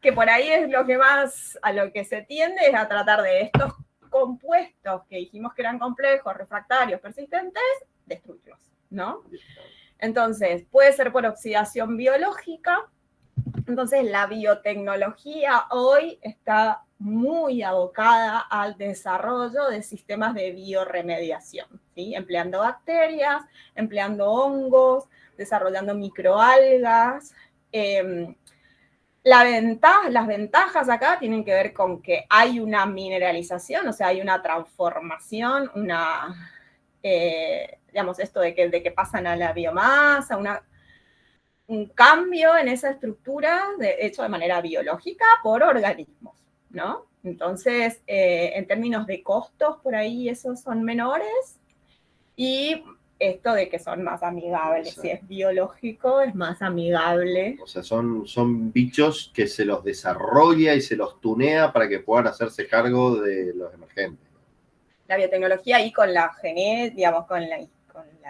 Que por ahí es lo que más, a lo que se tiende es a tratar de estos compuestos que dijimos que eran complejos, refractarios, persistentes, destruirlos, ¿no? Entonces, puede ser por oxidación biológica. Entonces, la biotecnología hoy está muy abocada al desarrollo de sistemas de bioremediación, ¿sí? Empleando bacterias, empleando hongos, desarrollando microalgas. Las ventajas acá tienen que ver con que hay una mineralización, o sea, hay una transformación, digamos, esto de que pasan a la biomasa, un cambio en esa estructura hecho de manera biológica por organismos, ¿no? Entonces, en términos de costos, por ahí esos son menores, y esto de que son más amigables, si es biológico, es más amigable. O sea, son bichos que se los desarrolla y se los tunea para que puedan hacerse cargo de los emergentes. La biotecnología ahí con la digamos, con la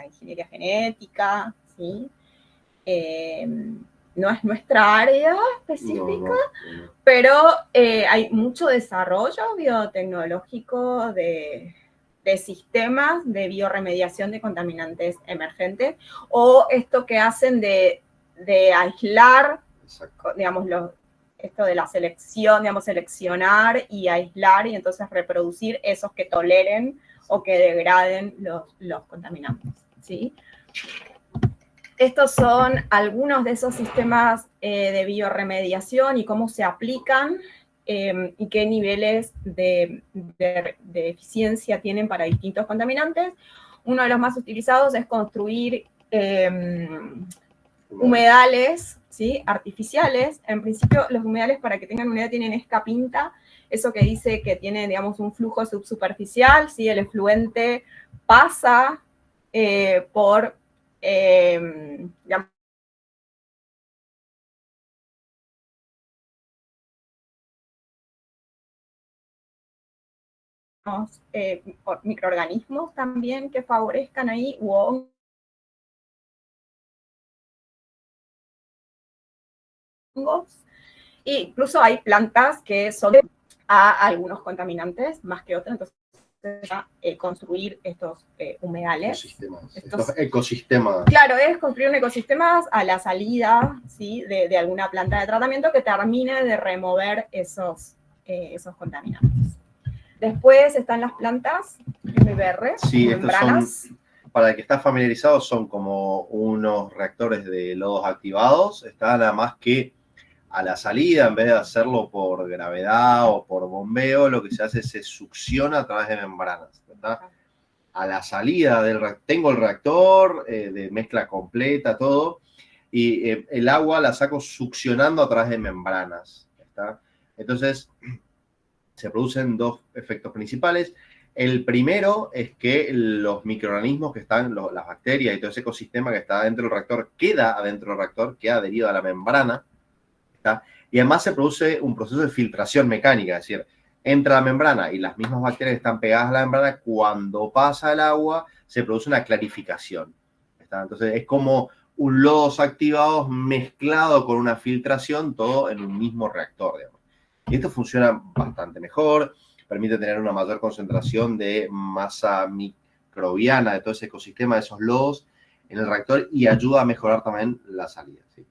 ingeniería genética, ¿sí? No es nuestra área específica, no. Pero hay mucho desarrollo biotecnológico de sistemas de bioremediación de contaminantes emergentes, o esto que hacen de aislar, exacto, digamos, esto de la selección, digamos, seleccionar y aislar y entonces reproducir esos que toleren o que degraden los contaminantes, ¿sí? Estos son algunos de esos sistemas de bioremediación y cómo se aplican y qué niveles de eficiencia tienen para distintos contaminantes. Uno de los más utilizados es construir humedales, ¿sí? Artificiales. En principio, los humedales, para que tengan una idea, tienen esta pinta eso que dice que tiene, digamos, un flujo subsuperficial, ¿sí? El efluente pasa por, digamos, microorganismos también que favorezcan ahí, u hongos. E incluso hay plantas que son a algunos contaminantes más que otros, entonces construir estos humedales. Estos ecosistemas. Claro, es construir un ecosistema a la salida, ¿sí? de alguna planta de tratamiento que termine de remover esos contaminantes. Después están las plantas MBR, sí, membranas. Estos son, para el que está familiarizado, son como unos reactores de lodos activados. Está nada más que a la salida, en vez de hacerlo por gravedad o por bombeo, lo que se hace es se succiona a través de membranas, ¿verdad? A la salida del reactor, tengo el reactor de mezcla completa, todo, y el agua la saco succionando a través de membranas, ¿está? Entonces, se producen dos efectos principales. El primero es que los microorganismos que están, las bacterias y todo ese ecosistema que está dentro del reactor, queda adentro del reactor, queda adherido a la membrana, ¿está? Y además se produce un proceso de filtración mecánica, es decir, entra la membrana y las mismas bacterias que están pegadas a la membrana, cuando pasa el agua, se produce una clarificación, ¿está? Entonces es como un lodos activados mezclado con una filtración, todo en un mismo reactor, digamos. Y esto funciona bastante mejor, permite tener una mayor concentración de masa microbiana de todo ese ecosistema, de esos lodos en el reactor, y ayuda a mejorar también la salida, ¿sí?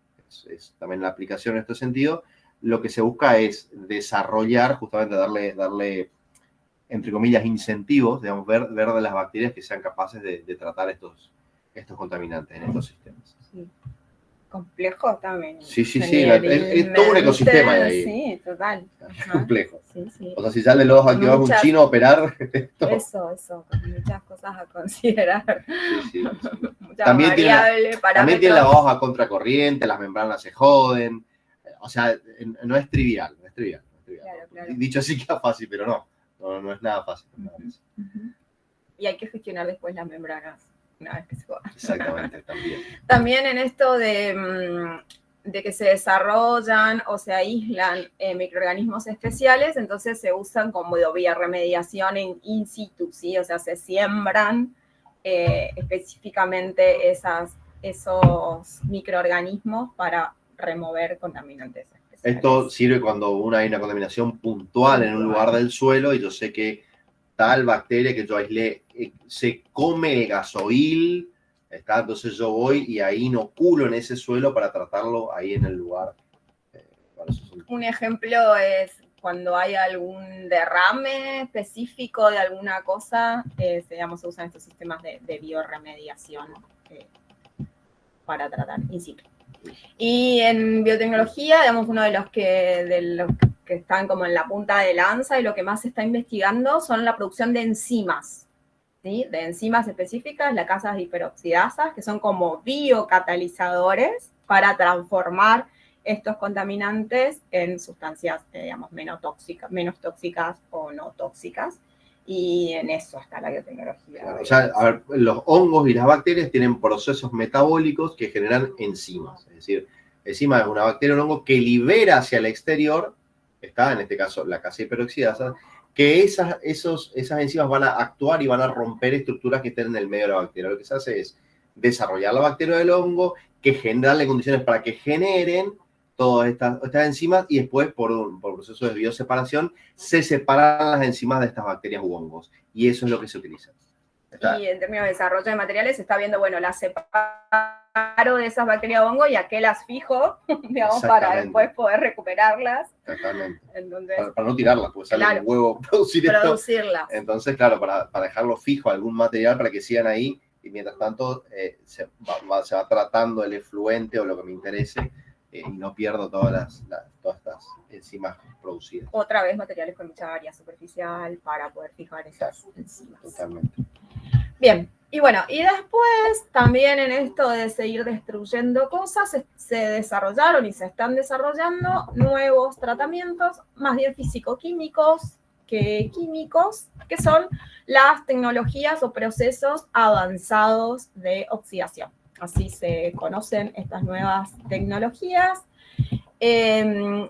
Es también la aplicación en este sentido. Lo que se busca es desarrollar, justamente darle entre comillas, incentivos, digamos, ver de las bacterias que sean capaces de tratar estos contaminantes en estos sistemas. Sí. Complejo también. Sí, es todo un ecosistema ahí. Sí, total. Es complejo. Sí. O sea, si sale los activados un chino a operar. Eso, muchas cosas a considerar. Sí. También tiene la hoja contracorriente, las membranas se joden. O sea, no es trivial. Claro. Dicho así queda fácil, pero no es nada fácil. Y hay que gestionar después las membranas. Una vez que se va. Exactamente, también. También en esto de que se desarrollan o se aíslan microorganismos especiales, entonces se usan como bioremediación in situ, ¿sí? O sea, se siembran específicamente esos microorganismos para remover contaminantes especiales. Esto sirve cuando hay una contaminación puntual en un lugar del suelo y yo sé que tal bacteria que yo aislé se come el gasoil, ¿está? Entonces yo voy y ahí inoculo en ese suelo para tratarlo ahí en el lugar. Un ejemplo es cuando hay algún derrame específico de alguna cosa, se usan estos sistemas de bioremediación para tratar in situ. Y en biotecnología, uno de los que están como en la punta de lanza y lo que más se está investigando son la producción de enzimas, ¿sí? De enzimas específicas, las casas hiperoxidasas, que son como biocatalizadores para transformar estos contaminantes en sustancias, menos tóxicas o no tóxicas. Y en eso está la biotecnología. Claro, o sea, a ver, los hongos y las bacterias tienen procesos metabólicos que generan enzimas. Es decir, enzima es una bacteria o un hongo que libera hacia el exterior, está en este caso la casa hiperoxidasa, que esas enzimas van a actuar y van a romper estructuras que estén en el medio de la bacteria. Lo que se hace es desarrollar la bacteria del hongo, que generarle condiciones para que generen todas estas enzimas y después por proceso de bioseparación se separan las enzimas de estas bacterias u hongos y eso es lo que se utiliza. Y en términos de desarrollo de materiales se está viendo, las separo de esas bacterias o hongos y a qué las fijo, para después poder recuperarlas. Exactamente. Entonces, para no tirarlas, porque sale un huevo producirlas. Entonces, claro, para dejarlo fijo algún material para que sigan ahí y mientras tanto se va tratando el efluente o lo que me interese y no pierdo todas estas enzimas producidas. Otra vez materiales con mucha área superficial para poder fijar esas enzimas. Totalmente. Bien, Y bueno, y después también en esto de seguir destruyendo cosas, se desarrollaron y se están desarrollando nuevos tratamientos, más bien físico-químicos que químicos, que son las tecnologías o procesos avanzados de oxidación. Así se conocen estas nuevas tecnologías.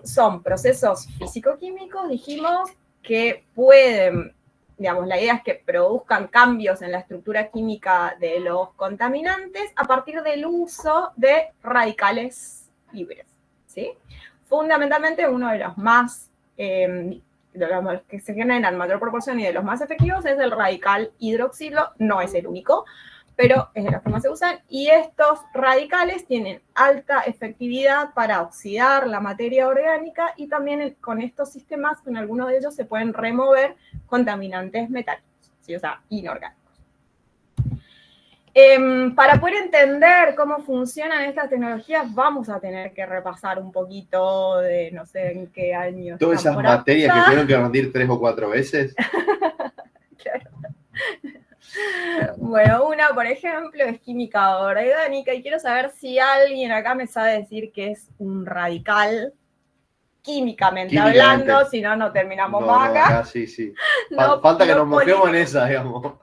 Son procesos físico-químicos, dijimos, que pueden, digamos, la idea es que produzcan cambios en la estructura química de los contaminantes a partir del uso de radicales libres, ¿sí? Fundamentalmente uno de los más, de los que se generan en mayor proporción y de los más efectivos es el radical hidroxilo, no es el único, pero es de los que más se usan, y estos radicales tienen alta efectividad para oxidar la materia orgánica y también con estos sistemas, con algunos de ellos se pueden remover contaminantes metálicos, ¿sí? O sea, inorgánicos. Para poder entender cómo funcionan estas tecnologías, vamos a tener que repasar un poquito de no sé en qué año. Todas esas materias que tuvieron que rendir 3 o 4 veces. Claro. Bueno, una, por ejemplo, es química orgánica y quiero saber si alguien acá me sabe decir que es un radical químicamente hablando, si no, no terminamos más acá. Sí. Falta que nos mojemos en esa, digamos.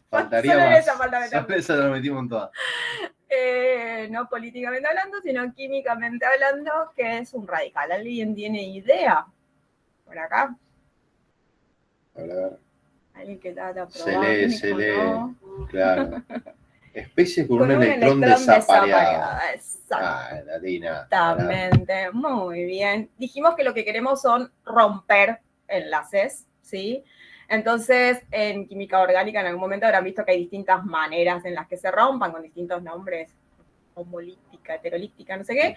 Faltaría solo más. En esa falta solo esa lo metimos en todas. No políticamente hablando, sino químicamente hablando, que es un radical. ¿Alguien tiene idea? Por acá. A ver. Alguien que trata de probar. Se lee. ¿no? Claro. Especies con un electrón desapareado. Exactamente, muy bien. Dijimos que lo que queremos son romper enlaces, ¿sí? Entonces, en química orgánica en algún momento habrán visto que hay distintas maneras en las que se rompan, con distintos nombres, homolítica, heterolítica, no sé qué.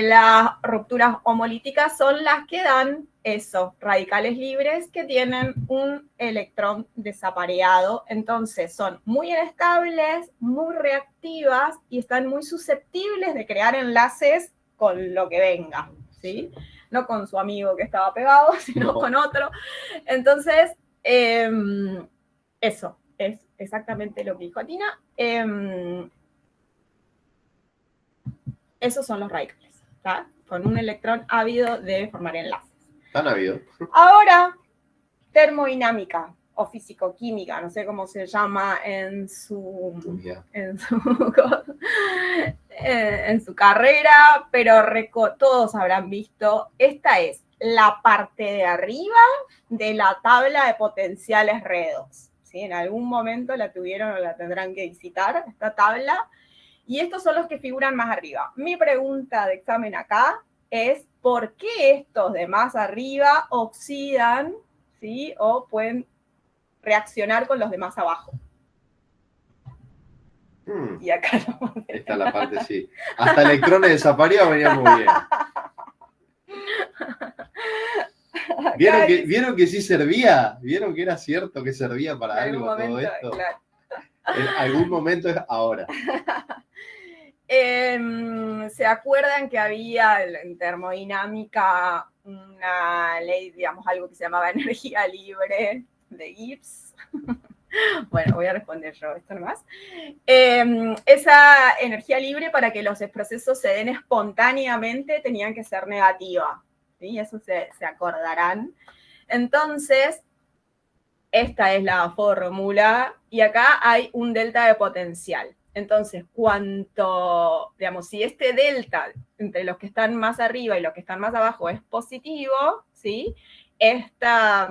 Las rupturas homolíticas son las que dan esos radicales libres que tienen un electrón desapareado. Entonces, son muy inestables, muy reactivas y están muy susceptibles de crear enlaces con lo que venga, ¿sí? No con su amigo que estaba pegado, sino con otro. Entonces, eso es exactamente lo que dijo Tina. Esos son los radicales, ¿tá? Con un electrón ávido de formar enlaces. ¿Tan ávido? Ahora, termodinámica o físico-química, no sé cómo se llama en su carrera, pero todos habrán visto, esta es la parte de arriba de la tabla de potenciales redox, ¿sí? En algún momento la tuvieron o la tendrán que visitar, esta tabla. Y estos son los que figuran más arriba. Mi pregunta de examen acá es, ¿por qué estos de más arriba oxidan, ¿sí? O pueden reaccionar con los de más abajo? Y acá no. Esta es la parte, sí. Hasta electrones desaparecidos venía muy bien. ¿Vieron que sí servía? ¿Vieron que era cierto que servía para algo todo esto? Claro. En algún momento es ahora. ¿Se acuerdan que había en termodinámica una ley, digamos, algo que se llamaba energía libre de Gibbs? Bueno, voy a responder yo esto nomás. Esa energía libre, para que los procesos se den espontáneamente, tenían que ser negativa, ¿sí? Eso se acordarán. Entonces, esta es la fórmula y acá hay un delta de potencial. Entonces, digamos, si este delta entre los que están más arriba y los que están más abajo es positivo, ¿sí? Esta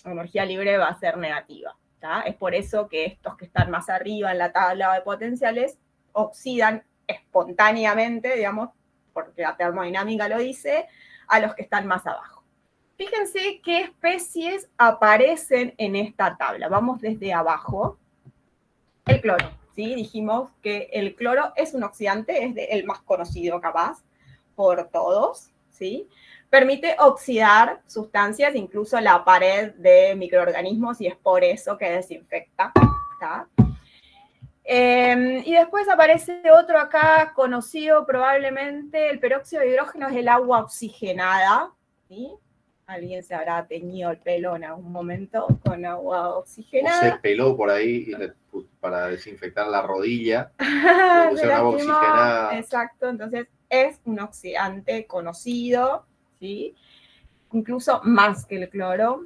energía libre va a ser negativa, ¿tá? Es por eso que estos que están más arriba en la tabla de potenciales oxidan espontáneamente, digamos, porque la termodinámica lo dice, a los que están más abajo. Fíjense qué especies aparecen en esta tabla. Vamos desde abajo. El cloro. ¿Sí? Dijimos que el cloro es un oxidante, es el más conocido capaz por todos, ¿sí? Permite oxidar sustancias, incluso la pared de microorganismos, y es por eso que desinfecta, ¿tá? Y después aparece otro acá conocido probablemente, el peróxido de hidrógeno es el agua oxigenada, ¿sí? alguien se habrá teñido el pelo en algún momento con agua O se oxigenada. peló por ahí para desinfectar la rodilla. Se pusieron agua lastimó, oxigenada. exacto, entonces es un oxidante conocido, ¿sí? Incluso más que el cloro.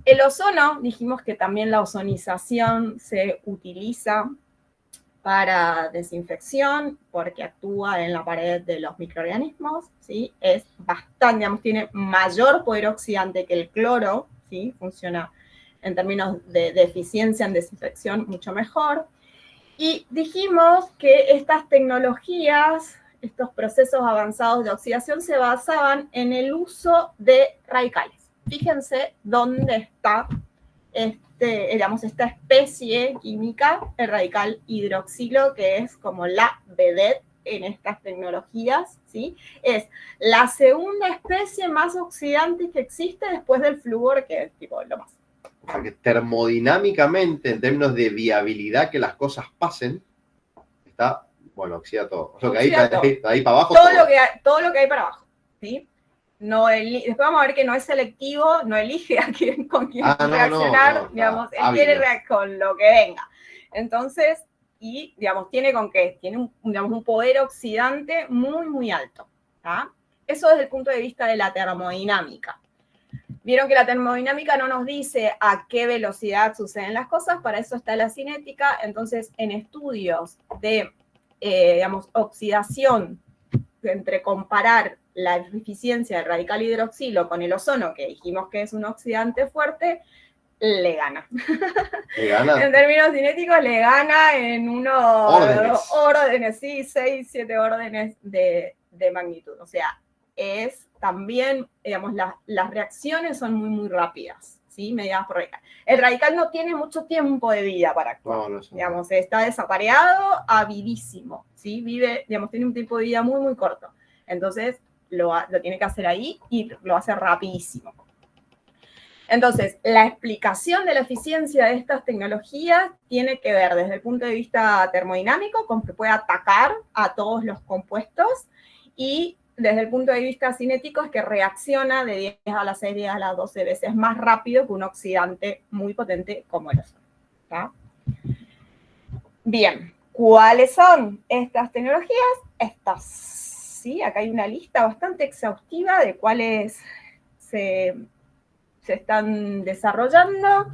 El ozono, dijimos que también la ozonización se utiliza para desinfección porque actúa en la pared de los microorganismos, ¿sí? Es bastante, digamos, tiene mayor poder oxidante que el cloro, ¿sí? Funciona en términos de eficiencia en desinfección mucho mejor. Y dijimos que estas tecnologías, estos procesos avanzados de oxidación se basaban en el uso de radicales. Fíjense dónde está digamos, esta especie química, el radical hidroxilo, que es como la vedette en estas tecnologías, ¿sí? Es la segunda especie más oxidante que existe después del flúor, que es tipo lo más. O sea que termodinámicamente, en términos de viabilidad que las cosas pasen, está, bueno, oxida todo. Lo que hay, ahí para abajo. Todo lo que hay para abajo, ¿sí? No después vamos a ver que no es selectivo, no elige a quién, con quién reaccionar, digamos, él quiere con lo que venga. Entonces, y digamos, tiene con qué, tiene un poder oxidante muy, muy alto. ¿tá? Eso desde el punto de vista de la termodinámica. Vieron que la termodinámica no nos dice a qué velocidad suceden las cosas, para eso está la cinética. Entonces, en estudios de, digamos, oxidación, entre comparar la eficiencia del radical hidroxilo con el ozono, que dijimos que es un oxidante fuerte, le gana. ¿Le gana? En términos cinéticos, le gana en unos órdenes, sí, 6, 7 órdenes de magnitud. O sea, es también, digamos, las reacciones son muy, muy rápidas, ¿sí? Mediadas por radical. El radical no tiene mucho tiempo de vida para actuar. No, digamos, está desapareado, avidísimo, ¿sí? Vive, digamos, tiene un tiempo de vida muy, muy corto. Entonces, lo tiene que hacer ahí y lo hace rapidísimo. Entonces, la explicación de la eficiencia de estas tecnologías tiene que ver desde el punto de vista termodinámico, con que puede atacar a todos los compuestos, y desde el punto de vista cinético es que reacciona de 10 a la 6, 10 a la 12 veces más rápido que un oxidante muy potente como el ozono. ¿tá? Bien, ¿cuáles son estas tecnologías? Estas, ¿sí? Acá hay una lista bastante exhaustiva de cuáles se están desarrollando.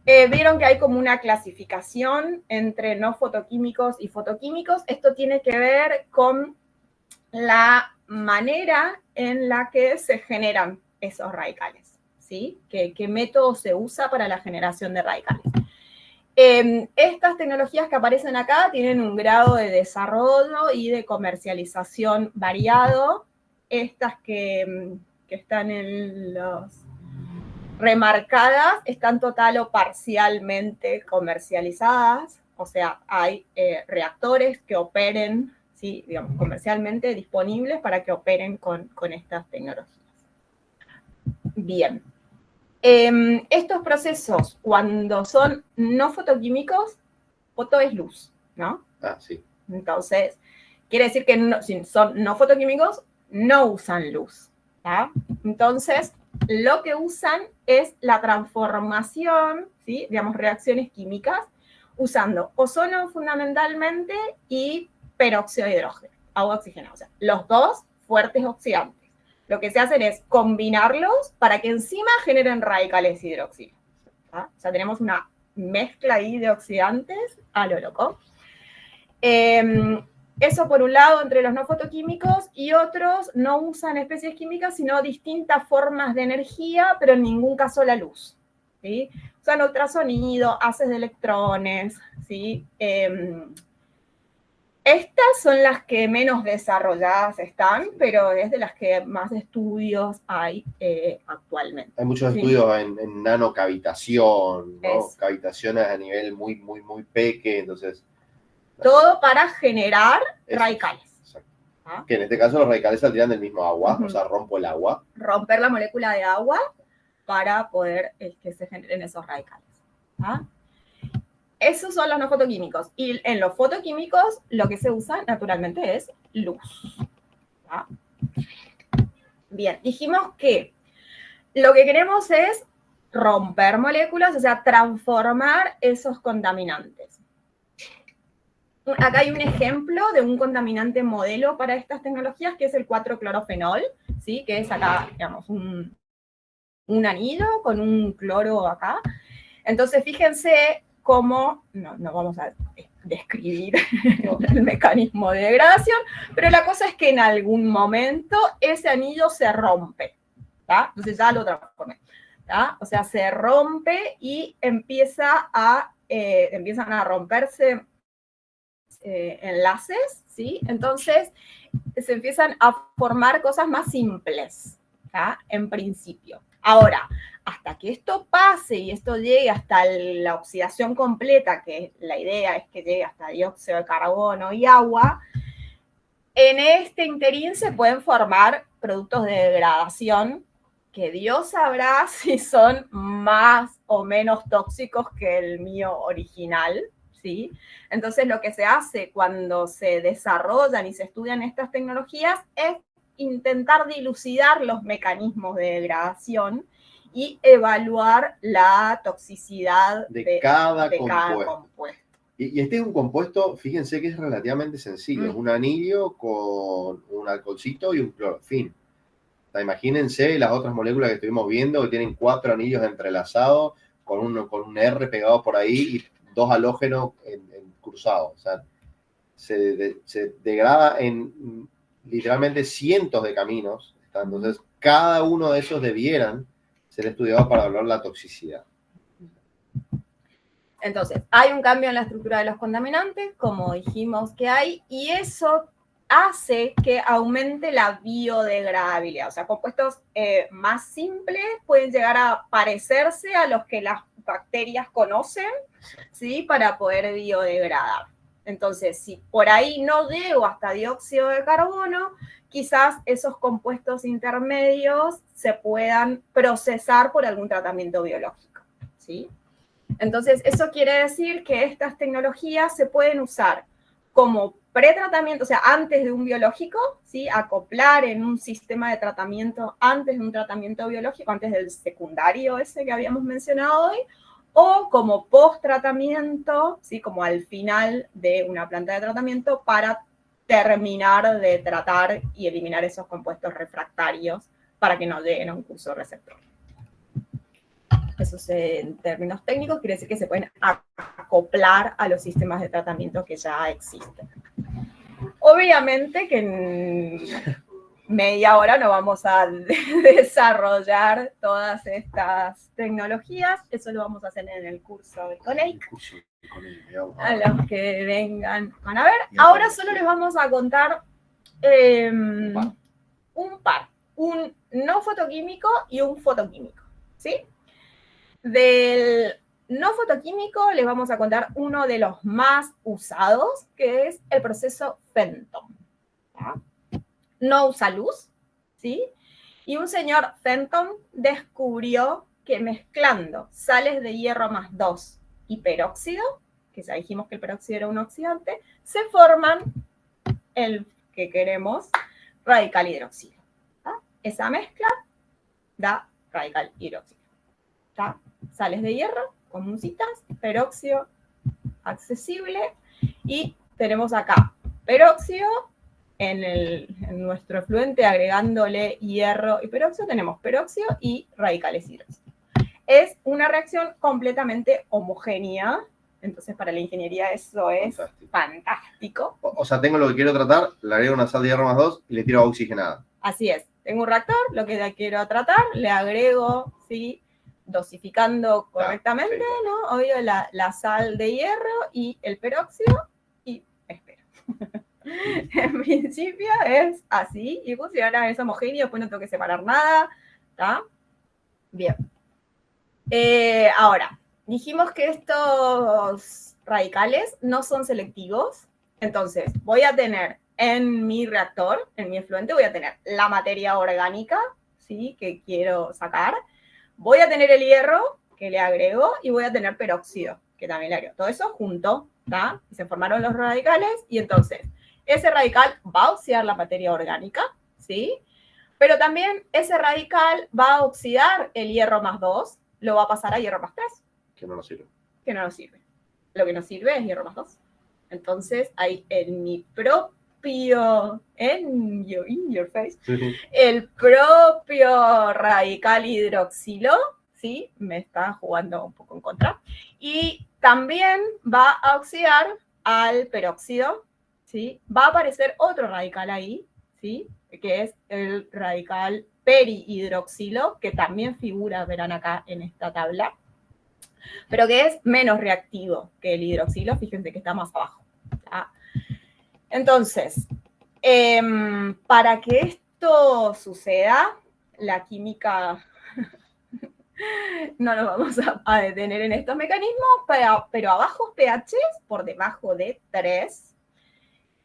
Vieron que hay como una clasificación entre no fotoquímicos y fotoquímicos. Esto tiene que ver con la manera en la que se generan esos radicales, ¿sí? ¿Qué método se usa para la generación de radicales? Estas tecnologías que aparecen acá tienen un grado de desarrollo y de comercialización variado. Estas que están en los remarcadas están total o parcialmente comercializadas, o sea, hay reactores que operen, ¿sí? digamos, comercialmente disponibles para que operen con estas tecnologías. Bien. Estos procesos, cuando son no fotoquímicos, foto es luz, ¿no? Ah, sí. Entonces, quiere decir que no, si son no fotoquímicos, no usan luz. ¿tá? Entonces, lo que usan es la transformación, ¿sí? digamos, reacciones químicas, usando ozono fundamentalmente y peróxido de hidrógeno, agua oxigenada. O sea, los dos fuertes oxidantes. Lo que se hacen es combinarlos para que encima generen radicales hidroxilo. ¿tá? O sea, tenemos una mezcla ahí de oxidantes a lo loco. Eso por un lado entre los no fotoquímicos, y otros no usan especies químicas, sino distintas formas de energía, pero en ningún caso la luz. ¿sí? Usan ultrasonido, haces de electrones. ¿sí? Estas son las que menos desarrolladas están, pero es de las que más estudios hay actualmente. Hay muchos estudios en nanocavitación, ¿no? Cavitaciones a nivel muy, muy, muy pequeño, entonces... Todo para generar radicales. Exacto. ¿Ah? Que en este caso los radicales saldrían del mismo agua, o sea, rompo el agua. Romper la molécula de agua para poder que se generen esos radicales. ¿ah? Esos son los no fotoquímicos. Y en los fotoquímicos lo que se usa naturalmente es luz. ¿tá? Bien, dijimos que lo que queremos es romper moléculas, o sea, transformar esos contaminantes. Acá hay un ejemplo de un contaminante modelo para estas tecnologías, que es el 4-clorofenol, ¿sí? Que es acá, digamos, un anillo con un cloro acá. Entonces, fíjense cómo, no vamos a describir el mecanismo de degradación, pero la cosa es que en algún momento ese anillo se rompe, ¿tá? Entonces ya lo transformé, ¿tá? O sea, se rompe y empiezan a romperse enlaces, ¿sí? Entonces se empiezan a formar cosas más simples, ¿tá? En principio. Ahora, hasta que esto pase y esto llegue hasta la oxidación completa, que la idea es que llegue hasta dióxido de carbono y agua, en este interín se pueden formar productos de degradación que Dios sabrá si son más o menos tóxicos que el mío original, ¿sí? Entonces, lo que se hace cuando se desarrollan y se estudian estas tecnologías es intentar dilucidar los mecanismos de degradación y evaluar la toxicidad de cada compuesto. Y este es un compuesto, fíjense que es relativamente sencillo, es un anillo con un alcoholcito y un cloro, fin. O sea, imagínense las otras moléculas que estuvimos viendo que tienen 4 anillos entrelazados con un R pegado por ahí y 2 halógenos cruzados. O sea, se degrada en literalmente cientos de caminos. Entonces, cada uno de esos debieran ser estudiados para evaluar la toxicidad. Entonces, hay un cambio en la estructura de los contaminantes, como dijimos que hay, y eso hace que aumente la biodegradabilidad. O sea, compuestos más simples pueden llegar a parecerse a los que las bacterias conocen, ¿sí? Para poder biodegradar. Entonces, si por ahí no llego hasta dióxido de carbono, quizás esos compuestos intermedios se puedan procesar por algún tratamiento biológico, ¿sí? Entonces, eso quiere decir que estas tecnologías se pueden usar como pretratamiento, o sea, antes de un biológico, ¿sí? Acoplar en un sistema de tratamiento antes de un tratamiento biológico, antes del secundario ese que habíamos mencionado hoy, o como post-tratamiento, ¿sí? Como al final de una planta de tratamiento para terminar de tratar y eliminar esos compuestos refractarios para que no lleguen a un curso receptor. Eso en términos técnicos quiere decir que se pueden acoplar a los sistemas de tratamiento que ya existen. Obviamente que en media hora no vamos a desarrollar todas estas tecnologías, eso lo vamos a hacer en el curso de CONEIC. A los que vengan van a ver. Ahora solo les vamos a contar un par, un no fotoquímico y un fotoquímico, ¿sí? Del no fotoquímico les vamos a contar uno de los más usados, que es el proceso Fenton. ¿Ya? No usa luz, ¿sí? Y un señor Fenton descubrió que mezclando sales de hierro más 2 y peróxido, que ya dijimos que el peróxido era un oxidante, se forman el que queremos, radical hidroxilo. ¿Ya? Esa mezcla da radical hidroxilo. ¿Ya? Sales de hierro, comuncitas, peróxido accesible, y tenemos acá peróxido en nuestro efluente agregándole hierro y peróxido, tenemos peróxido y radicales hidróxido. Es una reacción completamente homogénea, entonces para la ingeniería eso es fantástico. O sea, tengo lo que quiero tratar, le agrego una sal de hierro más 2 y le tiro agua oxigenada. Así es, tengo un reactor, lo que quiero tratar, le agrego, ¿sí? Dosificando correctamente, sí, ¿no? Obvio, la sal de hierro y el peróxido, y espero. En principio es así, y funciona, es homogéneo, después no tengo que separar nada, ¿está? Bien. Ahora, dijimos que estos radicales no son selectivos, entonces voy a tener en mi reactor, en mi efluente, voy a tener la materia orgánica, ¿sí? Que quiero sacar. Voy a tener el hierro, que le agrego, y voy a tener peróxido, que también le agrego. Todo eso junto, ¿tá? Y se formaron los radicales, y entonces ese radical va a oxidar la materia orgánica, ¿sí? Pero también ese radical va a oxidar el hierro más 2, lo va a pasar a hierro más 3. Que no nos sirve. Que no nos sirve. Lo que nos sirve es hierro más 2. Entonces, hay en mi propio, in your face, el propio radical hidroxilo, ¿sí? Me está jugando un poco en contra. Y también va a oxidar al peróxido, ¿sí? Va a aparecer otro radical ahí, ¿sí? Que es el radical perihidroxilo, que también figura, verán acá en esta tabla, pero que es menos reactivo que el hidroxilo, fíjense que está más abajo. ¿Tá? Entonces, para que esto suceda, la química, no nos vamos a detener en estos mecanismos, pero a bajos pHs, por debajo de 3,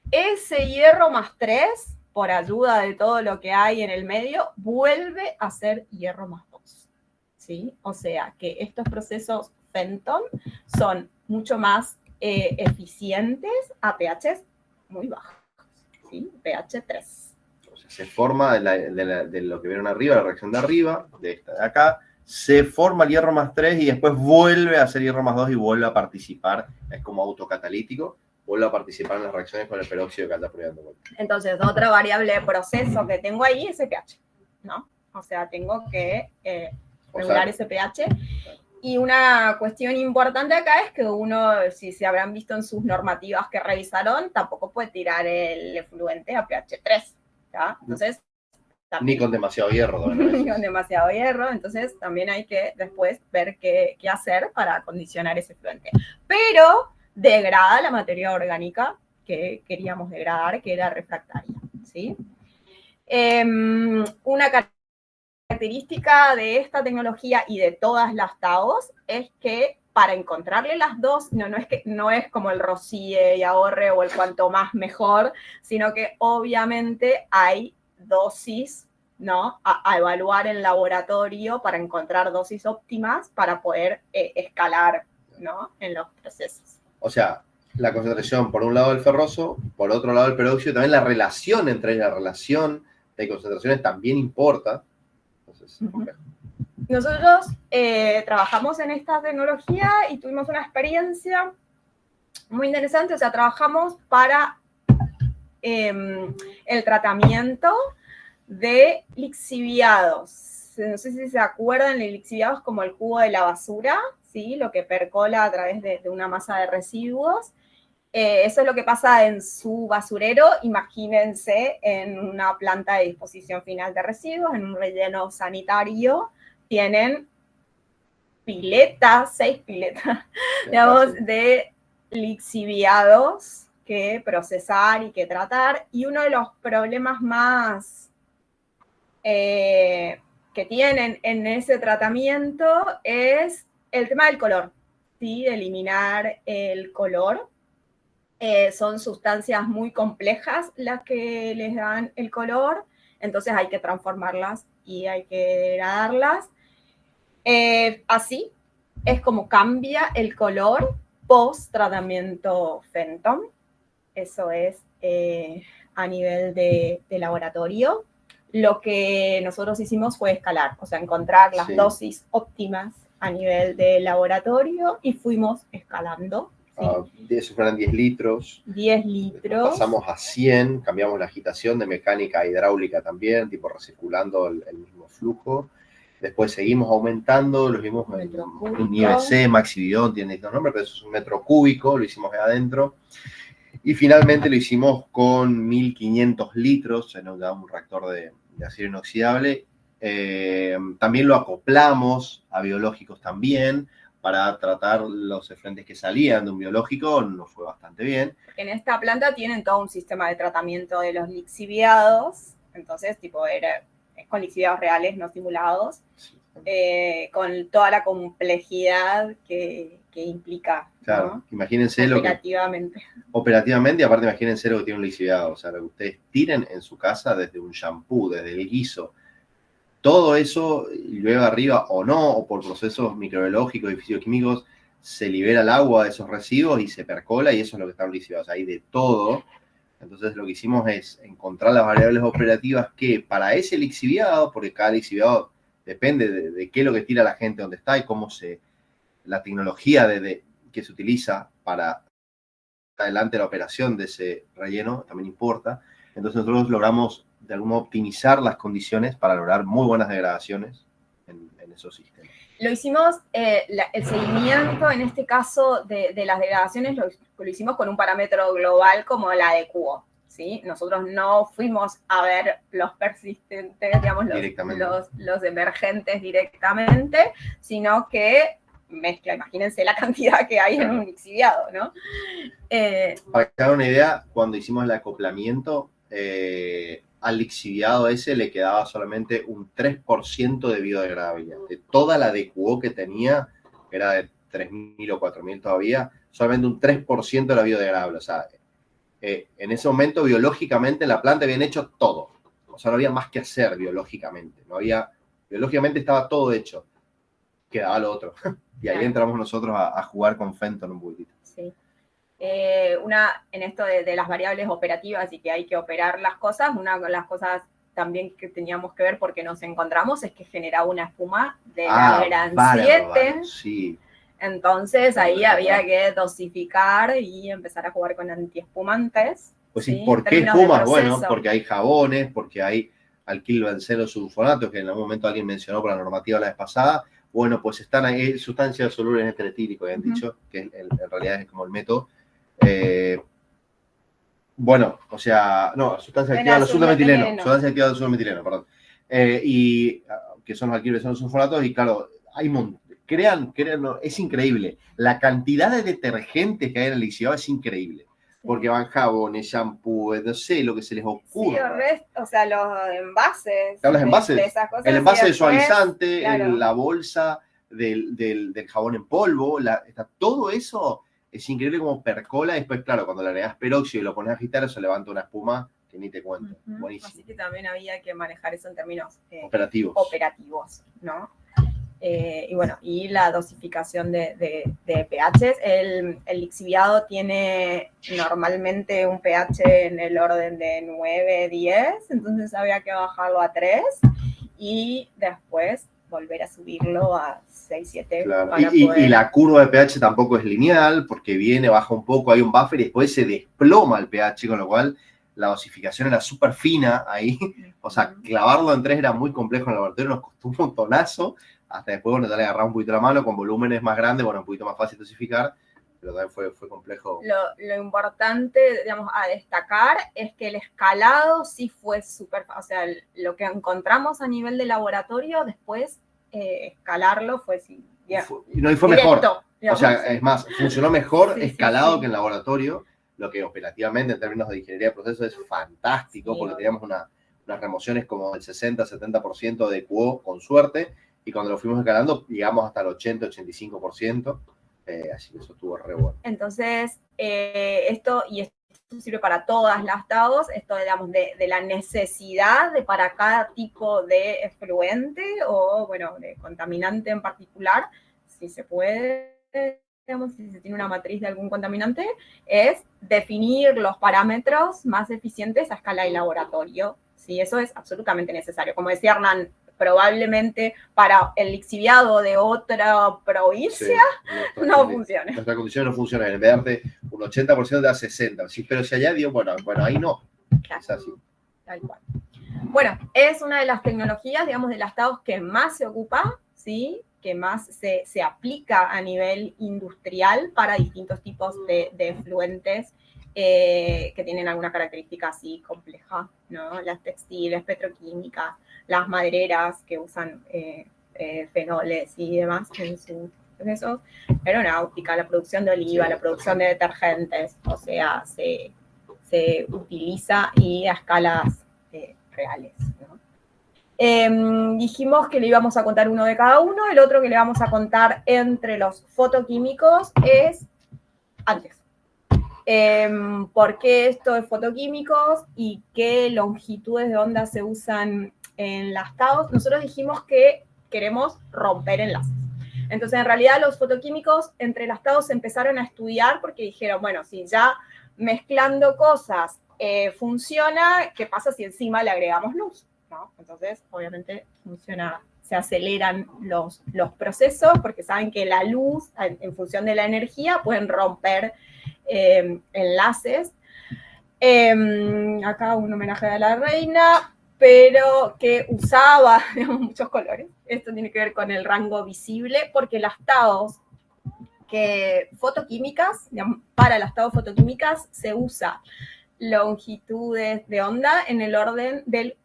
ese hierro más 3, por ayuda de todo lo que hay en el medio, vuelve a ser hierro más 2. ¿Sí? O sea que estos procesos Fenton son mucho más eficientes a pHs muy bajos, ¿sí? pH 3. O sea, se forma de lo que vieron arriba, la reacción de arriba, de esta de acá, se forma el hierro más 3 y después vuelve a ser hierro más 2 y vuelve a participar, es como autocatalítico, vuelve a participar en las reacciones con el peróxido que anda probando. Entonces, otra variable de proceso que tengo ahí es el pH, ¿no? O sea, tengo que regular ese pH. Y una cuestión importante acá es que uno, si se habrán visto en sus normativas que revisaron, tampoco puede tirar el efluente a pH 3, ¿ya? Entonces, ni con demasiado hierro. Ni con demasiado hierro, entonces también hay que después ver qué hacer para acondicionar ese efluente. Pero degrada la materia orgánica que queríamos degradar, que era refractaria, ¿sí? Una característica de esta tecnología y de todas las TAOs es que para encontrarle las dos, no es como el rocíe y ahorre o el cuanto más mejor, sino que obviamente hay dosis, ¿no? A evaluar en laboratorio para encontrar dosis óptimas para poder escalar, ¿no? En los procesos. O sea, la concentración por un lado del ferroso, por otro lado del peróxido, también la relación entre la relación de concentraciones también importa. Entonces, Nosotros trabajamos en esta tecnología y tuvimos una experiencia muy interesante. O sea, trabajamos para el tratamiento de lixiviados. No sé si se acuerdan, el lixiviado es como el jugo de la basura, ¿sí? Lo que percola a través de una masa de residuos. Eso es lo que pasa en su basurero. Imagínense en una planta de disposición final de residuos, en un relleno sanitario, tienen piletas, 6 piletas, digamos, de lixiviados que procesar y que tratar. Y uno de los problemas más que tienen en ese tratamiento es el tema del color, ¿sí? De eliminar el color. Son sustancias muy complejas las que les dan el color, entonces hay que transformarlas y hay que degradarlas. Así es como cambia el color post tratamiento Fenton. Eso es a nivel de laboratorio. Lo que nosotros hicimos fue escalar, o sea, encontrar las dosis óptimas a nivel de laboratorio y fuimos escalando. ¿Sí? Eso fueron 10 litros. 10 litros. Pasamos a 100, cambiamos la agitación de mecánica a hidráulica también, tipo recirculando el mismo flujo. Después seguimos aumentando, lo vimos en un IBC, Maxibidón, tiene distintos nombres, pero eso es un metro cúbico, lo hicimos de adentro. Y finalmente lo hicimos con 1500 litros, en un reactor de acero inoxidable. También lo acoplamos a biológicos también, para tratar los efluentes que salían de un biológico, nos fue bastante bien. En esta planta tienen todo un sistema de tratamiento de los lixiviados, entonces es con lixiviados reales, no simulados, con toda la complejidad que implica. Claro, ¿no? Imagínense Operativamente, y aparte imagínense lo que tiene un lixiviado, o sea, lo que ustedes tiren en su casa desde un shampoo, desde el guiso, todo eso llueve arriba o no, o por procesos microbiológicos y físico-químicos, se libera el agua de esos residuos y se percola, y eso es lo que está en lixiviados. Hay de todo. Entonces lo que hicimos es encontrar las variables operativas que para ese lixiviado, porque cada lixiviado depende de qué es lo que tira la gente, dónde está y cómo la tecnología que se utiliza para adelante la operación de ese relleno también importa. Entonces nosotros logramos de algún modo optimizar las condiciones para lograr muy buenas degradaciones en esos sistemas. Lo hicimos, el seguimiento en este caso de las degradaciones lo hicimos con un parámetro global como la de QO, ¿sí? Nosotros no fuimos a ver los persistentes, digamos, los emergentes directamente, sino que mezcla, imagínense la cantidad que hay en un lixiviado, ¿no? Para que se hagan una idea, cuando hicimos el acoplamiento, al lixiviado ese le quedaba solamente un 3% de biodegradabilidad. De toda la DQO que tenía, que era de 3.000 o 4.000 todavía, solamente un 3% era biodegradable. O sea, en ese momento biológicamente en la planta habían hecho todo. O sea, no había más que hacer biológicamente. Biológicamente estaba todo hecho. Quedaba lo otro. Y ahí entramos nosotros a jugar con Fenton un poquitito. Sí. En esto de las variables operativas y que hay que operar las cosas, una de las cosas también que teníamos que ver porque nos encontramos es que generaba una espuma de la gran 7. Sí. Entonces ahí había que dosificar y empezar a jugar con antiespumantes. Pues sí, ¿por qué espumas? Bueno, porque hay jabones, porque hay alquilbencelos sulfonatos, que en algún momento alguien mencionó por la normativa la vez pasada. Bueno, pues están ahí sustancias solubles en éter etílico, habían dicho, que en realidad es como el método. Bueno, o sea, no, sustancia activa del azul-metileno, sustancia activa del azul-metileno, perdón. Y que son los alquilbencelos sulfonatos, y claro, hay crean, es increíble. La cantidad de detergentes que hay en el lixiviado es increíble. Porque van jabones, shampoos, no sé, lo que se les ocurra. Sí, o sea, los envases. Los envases. De esas cosas, el envase de suavizante, claro. la bolsa del jabón en polvo, todo eso es increíble como percola. Después, claro, cuando le agregas peróxido y lo pones a agitar, eso levanta una espuma que ni te cuento. Buenísimo. Así que también había que manejar eso en términos operativos, ¿no? Y bueno, y la dosificación de pHs. El lixiviado tiene normalmente un pH en el orden de 9, 10, entonces había que bajarlo a 3 y después volver a subirlo a 6, 7. Claro. Y la curva de pH tampoco es lineal, porque baja un poco, hay un buffer y después se desploma el pH, con lo cual la dosificación era súper fina ahí. O sea, clavarlo en 3 era muy complejo en el laboratorio, nos costó un montonazo. Hasta después, bueno, le agarraba un poquito la mano, con volúmenes más grandes, bueno, un poquito más fácil dosificar, pero también fue complejo. Lo importante, digamos, a destacar es que el escalado sí fue súper fácil. O sea, lo que encontramos a nivel de laboratorio, después escalarlo fue sí. Y fue mejor. Digamos, o sea, es más, funcionó mejor escalado que en laboratorio, lo que operativamente, en términos de ingeniería de procesos, es fantástico, porque teníamos unas remociones como del 60-70% de QO, con suerte. Y cuando lo fuimos escalando, llegamos hasta el 80-85%, así que eso estuvo re bueno. Entonces, esto sirve para todas las TAOs, esto, digamos, de la necesidad para cada tipo de efluente o, bueno, de contaminante en particular, si se puede, digamos, si se tiene una matriz de algún contaminante, es definir los parámetros más eficientes a escala de laboratorio. Sí, eso es absolutamente necesario. Como decía Hernán, probablemente para el lixiviado de otra provincia no funciona. Nuestra condición no funciona. En vez de darte un 80% te da 60%. Sí, pero si allá dio, bueno, ahí no. Claro. Es así. Tal cual. Bueno, es una de las tecnologías, digamos, de las TAOs que más se ocupa, ¿sí? Que más se aplica a nivel industrial para distintos tipos de efluentes que tienen alguna característica así compleja, ¿no? Las textiles, petroquímicas, las madereras que usan fenoles y demás en sus procesos, aeronáutica, la producción de oliva, la producción de detergentes, o sea, se utiliza y a escalas reales, ¿no? Dijimos que le íbamos a contar uno de cada uno, el otro que le vamos a contar entre los fotoquímicos es antes. ¿Por qué esto de fotoquímicos y qué longitudes de onda se usan en las TAOs? Nosotros dijimos que queremos romper enlaces. Entonces, en realidad, los fotoquímicos entre las TAOs se empezaron a estudiar porque dijeron, bueno, si ya mezclando cosas funciona, ¿qué pasa si encima le agregamos luz? ¿No? Entonces, obviamente, funciona, se aceleran los procesos porque saben que la luz, en función de la energía, pueden romper enlaces. Acá un homenaje a la reina, pero que usaba, digamos, muchos colores. Esto tiene que ver con el rango visible, porque las TAOs fotoquímicas, digamos, para las TAOs fotoquímicas se usa longitudes de onda en el orden del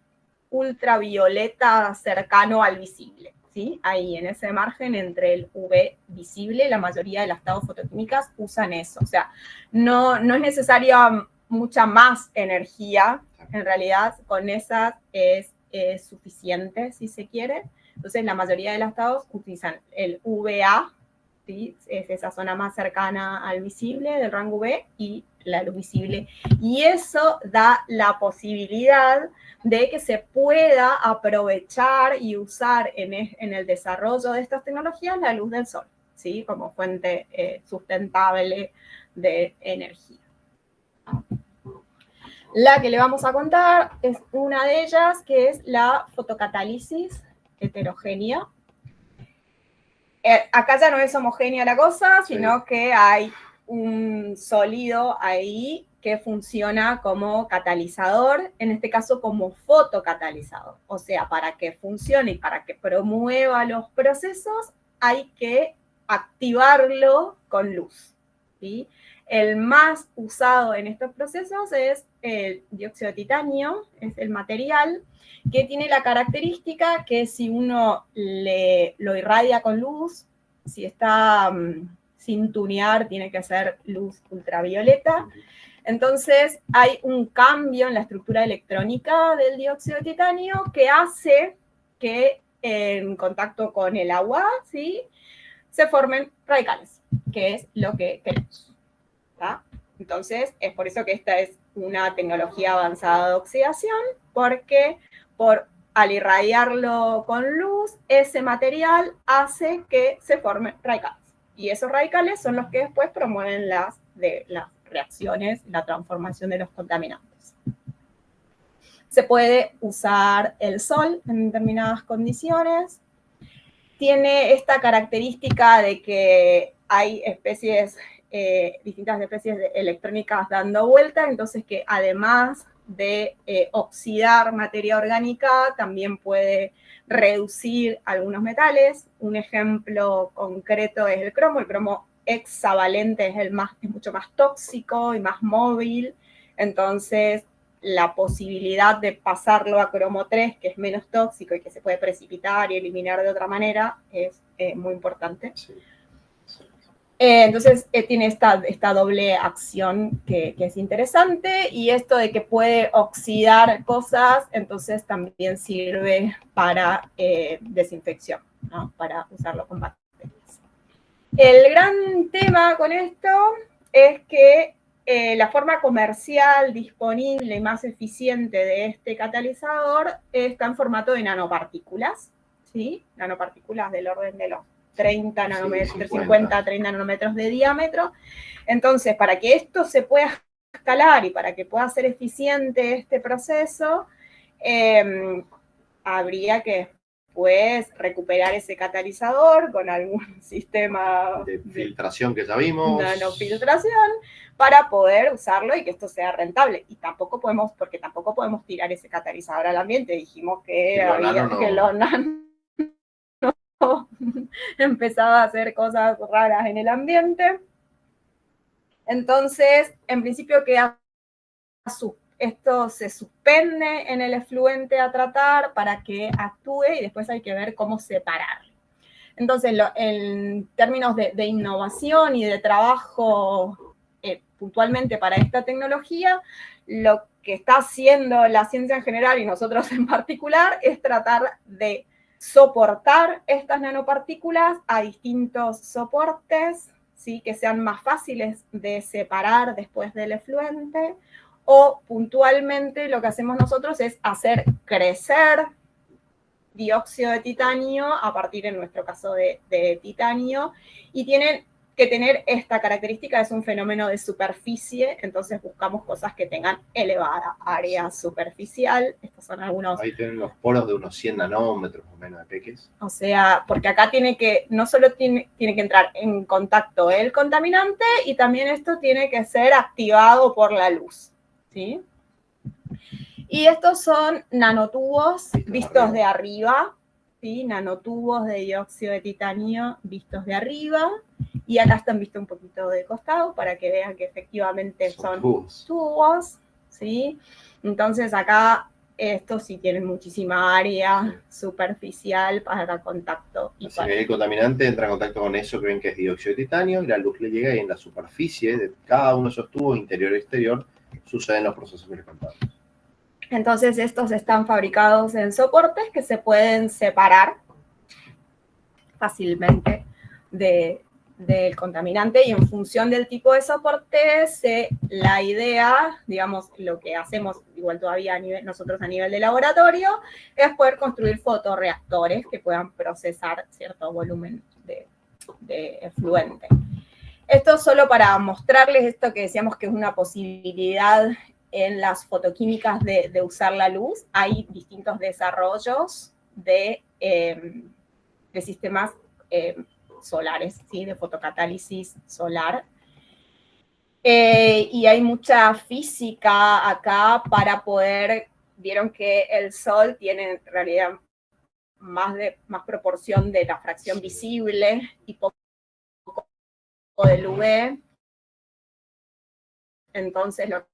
ultravioleta cercano al visible, ¿sí? Ahí, en ese margen entre el UV visible, la mayoría de las TAOs fotoquímicas usan eso. O sea, no es necesaria mucha más energía, en realidad con esas es suficiente, si se quiere. Entonces, la mayoría de las TAOs utilizan el UVA, ¿sí? Es esa zona más cercana al visible del rango UV, y la luz visible. Y eso da la posibilidad de que se pueda aprovechar y usar en el desarrollo de estas tecnologías la luz del sol, ¿sí? Como fuente sustentable de energía. La que le vamos a contar es una de ellas, que es la fotocatálisis heterogénea. Acá ya no es homogénea la cosa, sino que hay un sólido ahí que funciona como catalizador, en este caso como fotocatalizador. O sea, para que funcione y para que promueva los procesos, hay que activarlo con luz, ¿sí? El más usado en estos procesos es el dióxido de titanio, es el material que tiene la característica que si uno lo irradia con luz, si está sin tunear, tiene que ser luz ultravioleta. Entonces hay un cambio en la estructura electrónica del dióxido de titanio que hace que en contacto con el agua, ¿sí?, se formen radicales, que es lo que queremos, ¿tá? Entonces, es por eso que esta es una tecnología avanzada de oxidación, porque al irradiarlo con luz, ese material hace que se formen radicales. Y esos radicales son los que después promueven las reacciones, la transformación de los contaminantes. Se puede usar el sol en determinadas condiciones. Tiene esta característica de que hay distintas especies electrónicas dando vuelta, entonces que además de oxidar materia orgánica, también puede reducir algunos metales. Un ejemplo concreto es el cromo. El cromo hexavalente es mucho más tóxico y más móvil, entonces la posibilidad de pasarlo a cromo 3, que es menos tóxico y que se puede precipitar y eliminar de otra manera, es muy importante. Sí. Entonces, tiene esta doble acción que es interesante, y esto de que puede oxidar cosas, entonces también sirve para desinfección, ¿no?, para usarlo con bacterias. El gran tema con esto es que la forma comercial disponible y más eficiente de este catalizador está en formato de nanopartículas, ¿sí? Nanopartículas del orden de los 30 nanómetros, 50, 30 nanómetros de diámetro. Entonces, para que esto se pueda escalar y para que pueda ser eficiente este proceso, habría que después recuperar ese catalizador con algún sistema de filtración que ya vimos. Nanofiltración, para poder usarlo y que esto sea rentable. Y tampoco podemos tirar ese catalizador al ambiente. Dijimos que los nanos empezaba a hacer cosas raras en el ambiente. Entonces, en principio esto se suspende en el efluente a tratar para que actúe, y después hay que ver cómo separarlo. Entonces, en términos de innovación y de trabajo puntualmente para esta tecnología, lo que está haciendo la ciencia en general y nosotros en particular es tratar de soportar estas nanopartículas a distintos soportes, ¿sí?, que sean más fáciles de separar después del efluente, o puntualmente lo que hacemos nosotros es hacer crecer dióxido de titanio a partir, en nuestro caso, de titanio, y tienen que tener esta característica, es un fenómeno de superficie, entonces buscamos cosas que tengan elevada área superficial. Estos son algunos. Ahí tienen los poros de unos 100 nanómetros o menos de peques. O sea, porque acá no solo tiene que entrar en contacto el contaminante, y también esto tiene que ser activado por la luz, ¿sí? Y estos son nanotubos vistos de arriba, ¿sí? Nanotubos de dióxido de titanio vistos de arriba. Y acá están vistos un poquito de costado para que vean que efectivamente son tubos, ¿sí? Entonces acá estos sí tienen muchísima área superficial para contacto. Así que el contaminante entra en contacto con eso que ven que es dióxido de titanio, y la luz le llega, y en la superficie de cada uno de esos tubos, interior y exterior, suceden los procesos que les contamos. Entonces estos están fabricados en soportes que se pueden separar fácilmente del contaminante, y en función del tipo de soporte, la idea, digamos, lo que hacemos igual todavía nosotros a nivel de laboratorio, es poder construir fotorreactores que puedan procesar cierto volumen de efluente. Esto solo para mostrarles esto que decíamos que es una posibilidad en las fotoquímicas de usar la luz. Hay distintos desarrollos de sistemas solares, ¿sí? De fotocatálisis solar. Y hay mucha física acá para poder, vieron que el sol tiene en realidad más proporción de la fracción visible y poco del UV. Entonces lo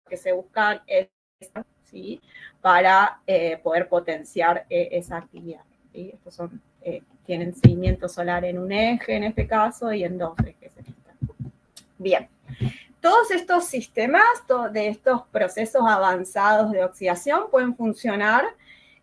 que se busca es, ¿sí? Para poder potenciar esa actividad, ¿sí? Estos son, tienen seguimiento solar en un eje en este caso y en dos ejes en este. Bien, todos estos sistemas de estos procesos avanzados de oxidación pueden funcionar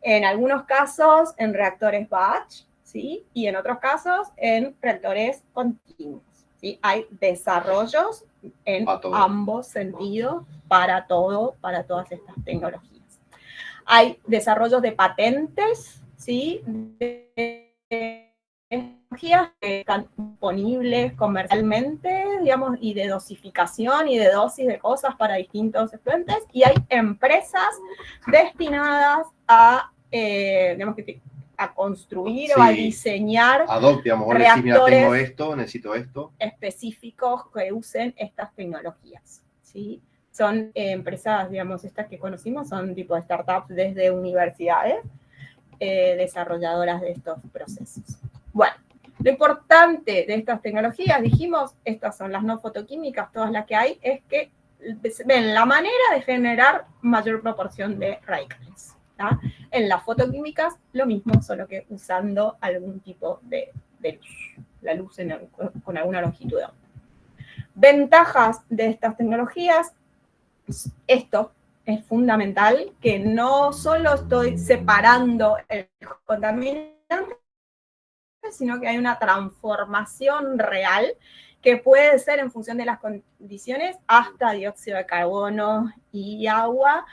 en algunos casos en reactores batch, ¿sí? Y en otros casos en reactores continuos, ¿sí? Hay desarrollos en ambos sentidos para todas estas tecnologías. Hay desarrollos de patentes, ¿sí? De tecnologías que están disponibles comercialmente, digamos, y de dosificación y de dosis de cosas para distintos efluentes, y hay empresas destinadas a, digamos, a construir o a diseñar reactores, mira, tengo esto, necesito esto, específicos que usen estas tecnologías, ¿sí? Son empresas, digamos, estas que conocimos, son tipo de startups desde universidades, desarrolladoras de estos procesos. Bueno, lo importante de estas tecnologías, dijimos, estas son las no fotoquímicas, todas las que hay, es que ven la manera de generar mayor proporción de radicales, ¿tá? En las fotoquímicas lo mismo, solo que usando algún tipo de luz, la luz con alguna longitud de onda. Ventajas de estas tecnologías, esto es fundamental, que no solo estoy separando el contaminante, sino que hay una transformación real que puede ser en función de las condiciones hasta dióxido de carbono y agua,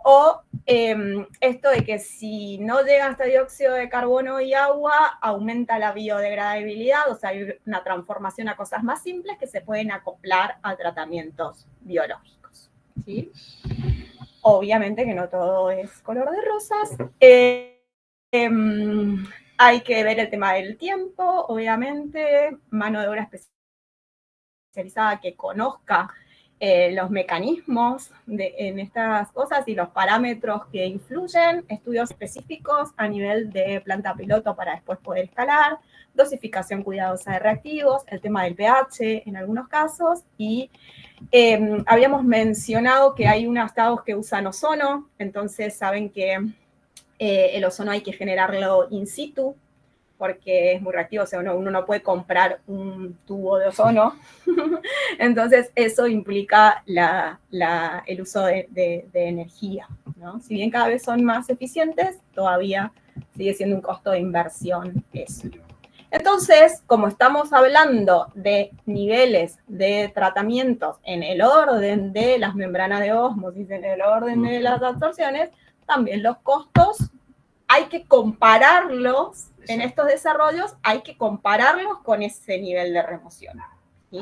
o esto de que si no llega hasta dióxido de carbono y agua, aumenta la biodegradabilidad, o sea, hay una transformación a cosas más simples que se pueden acoplar a tratamientos biológicos, ¿sí? Obviamente que no todo es color de rosas. Hay que ver el tema del tiempo, obviamente, mano de obra especializada que conozca los mecanismos en estas cosas y los parámetros que influyen, estudios específicos a nivel de planta piloto para después poder escalar, dosificación cuidadosa de reactivos, el tema del pH en algunos casos, y habíamos mencionado que hay unos estados que usan ozono, entonces saben que el ozono hay que generarlo in situ, porque es muy reactivo, o sea, uno no puede comprar un tubo de ozono. Entonces, eso implica el uso de energía, ¿no? Si bien cada vez son más eficientes, todavía sigue siendo un costo de inversión eso. Entonces, como estamos hablando de niveles de tratamientos en el orden de las membranas de ósmosis, en el orden de las absorciones, también los costos hay que compararlos en estos desarrollos hay que compararlos con ese nivel de remoción, ¿sí?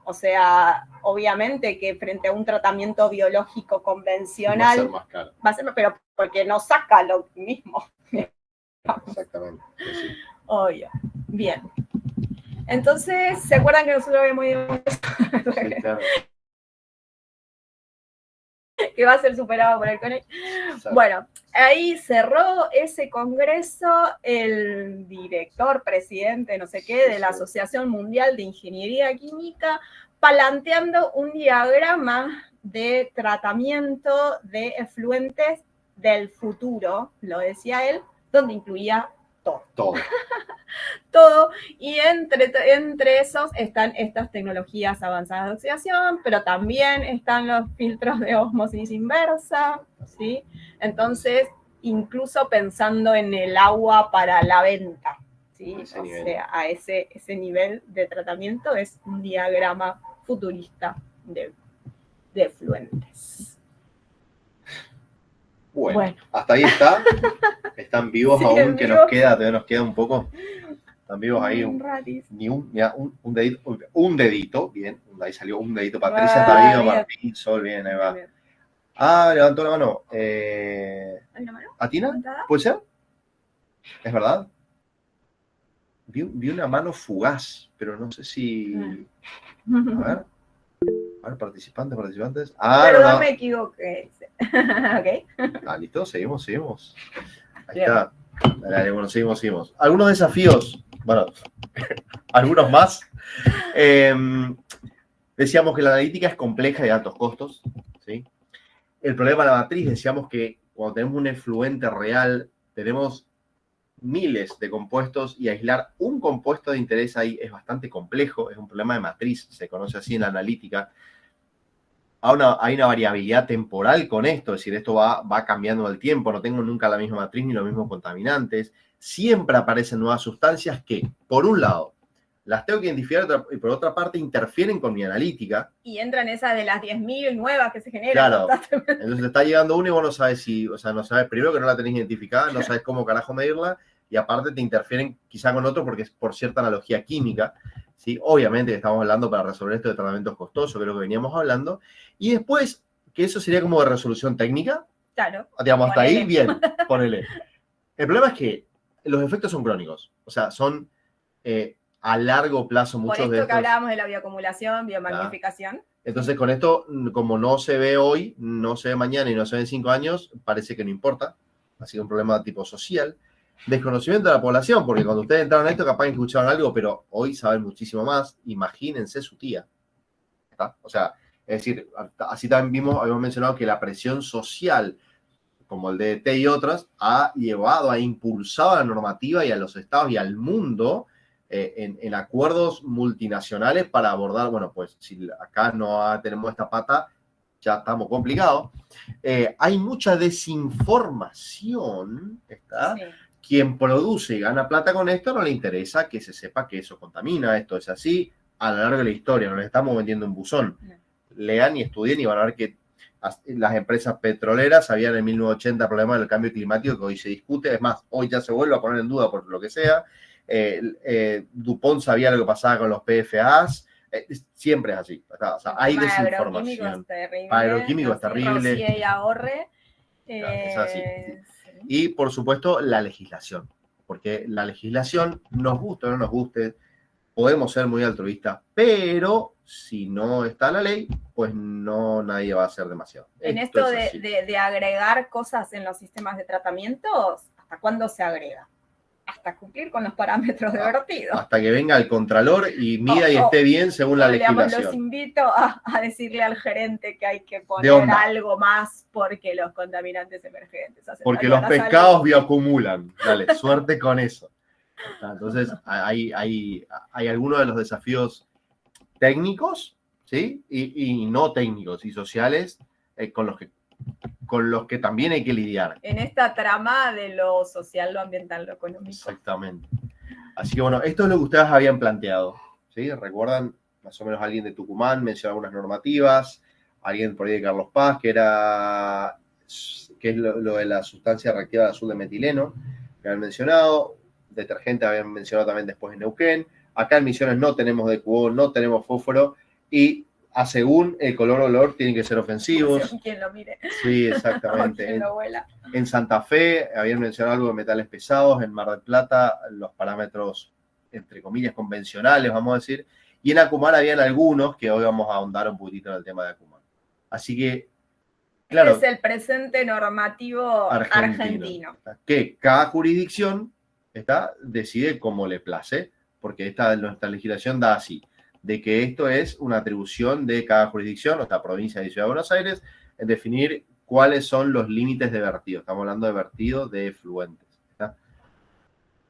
O sea, obviamente que frente a un tratamiento biológico convencional va a ser más caro. va a ser, pero porque no saca lo mismo. Exactamente. Sí. Obvio. Bien. Entonces, ¿se acuerdan que nosotros habíamos ido Sí, claro. que va a ser superado por el CONIC? Bueno, ahí cerró ese congreso el director, presidente, no sé qué, de la Asociación Mundial de Ingeniería Química, planteando un diagrama de tratamiento de efluentes del futuro, lo decía él, donde incluía todo. Todo, y entre esos están estas tecnologías avanzadas de oxidación, pero también están los filtros de ósmosis inversa, ¿sí? Entonces, incluso pensando en el agua para la venta, ¿sí? O sea, a ese nivel de tratamiento es un diagrama futurista de efluentes. Bueno, hasta ahí está. Están vivos sí, aún, que nos queda, todavía nos queda un poco. Están vivos ahí. Un dedito, bien. Ahí salió un dedito. Patricia está viva, Martín, Sol, bien, ahí va. Ah, levantó la mano. ¿Hay una mano? ¿Atina? ¿Puede ser? ¿Es verdad? Vi una mano fugaz, pero no sé si. A ver, participantes. Ah, perdón, no. Me equivoqué. Ok. Ah, listo, seguimos. Ahí bien. Está. Dale, bueno, seguimos. Algunos desafíos, bueno, algunos más. Decíamos que la analítica es compleja y de altos costos, ¿sí? El problema de la matriz, decíamos que cuando tenemos un efluente real, tenemos miles de compuestos y aislar un compuesto de interés ahí es bastante complejo, es un problema de matriz, se conoce así en la analítica. Hay una variabilidad temporal con esto, es decir, esto va cambiando el tiempo, no tengo nunca la misma matriz ni los mismos contaminantes. Siempre aparecen nuevas sustancias que, por un lado, las tengo que identificar y por otra parte interfieren con mi analítica. Y entran esas de las 10.000 nuevas que se generan. Claro, entonces te está llegando uno y vos no sabes no sabes, primero que no la tenés identificada, no sabes cómo carajo medirla, y aparte te interfieren quizá con otro porque es por cierta analogía química, ¿sí? Obviamente que estamos hablando para resolver esto de tratamientos costosos, que es lo que veníamos hablando, y después, que eso sería como de resolución técnica. Claro. Digamos, hasta ahí, bien, ponele. El problema es que los efectos son crónicos, o sea, son a largo plazo muchos de estos. Por esto que hablábamos de la bioacumulación, biomagnificación. Claro. Entonces, con esto, como no se ve hoy, no se ve mañana y no se ve en 5 años, parece que no importa. Ha sido un problema tipo social. Desconocimiento de la población, porque cuando ustedes entraron a esto, capaz que escucharon algo, pero hoy saben muchísimo más. Imagínense su tía. ¿Está? O sea, es decir, así también habíamos mencionado que la presión social, como el DDT y otras, ha llevado, ha impulsado a la normativa y a los estados y al mundo en acuerdos multinacionales para abordar, bueno, pues si acá no tenemos esta pata, ya estamos complicados. Hay mucha desinformación, ¿está? Sí. Quien produce y gana plata con esto no le interesa que se sepa que eso contamina, esto es así, a lo largo de la historia, nos estamos vendiendo en buzón. Lean y estudien y van a ver que las empresas petroleras sabían en 1980 el problema del cambio climático que hoy se discute, es más, hoy ya se vuelve a poner en duda por lo que sea. DuPont sabía lo que pasaba con los PFAs, siempre es así, o sea, hay desinformación. Agroquímico es terrible. Y ahorre. Es así. Y por supuesto la legislación, porque la legislación, nos guste o no nos guste, podemos ser muy altruistas, pero si no está la ley, pues no nadie va a hacer demasiado. En esto de agregar cosas en los sistemas de tratamientos, ¿hasta cuándo se agrega? Hasta cumplir con los parámetros de vertido. Hasta que venga el contralor y mida y esté bien según la legislación. Los invito a decirle al gerente que hay que poner algo más porque los contaminantes emergentes hacen porque los pescados bioacumulan. Dale, suerte con eso. Entonces, hay algunos de los desafíos técnicos, ¿sí? Y no técnicos y sociales con los que también hay que lidiar. En esta trama de lo social, lo ambiental, lo económico. Exactamente. Así que bueno, esto es lo que ustedes habían planteado, ¿sí? ¿Recuerdan? Más o menos alguien de Tucumán mencionó algunas normativas, alguien por ahí de Carlos Paz, que es lo de la sustancia reactiva de azul de metileno, que han mencionado. detergente habían mencionado también después en Neuquén. Acá en Misiones no tenemos DQO, no tenemos fósforo y según el color-olor tienen que ser ofensivos. Según quien lo mire. Sí, O exactamente. quien lo huela. En Santa Fe habían mencionado algo de metales pesados, en Mar del Plata los parámetros, entre comillas, convencionales, vamos a decir, y en Acumal habían algunos que hoy vamos a ahondar un poquitito en el tema de Acumal. Así que, claro. Es el presente normativo argentino. Que cada jurisdicción decide cómo le place, porque nuestra legislación da así, de que esto es una atribución de cada jurisdicción, nuestra provincia y Ciudad de Buenos Aires, en definir cuáles son los límites de vertido. Estamos hablando de vertido de efluentes, ¿está?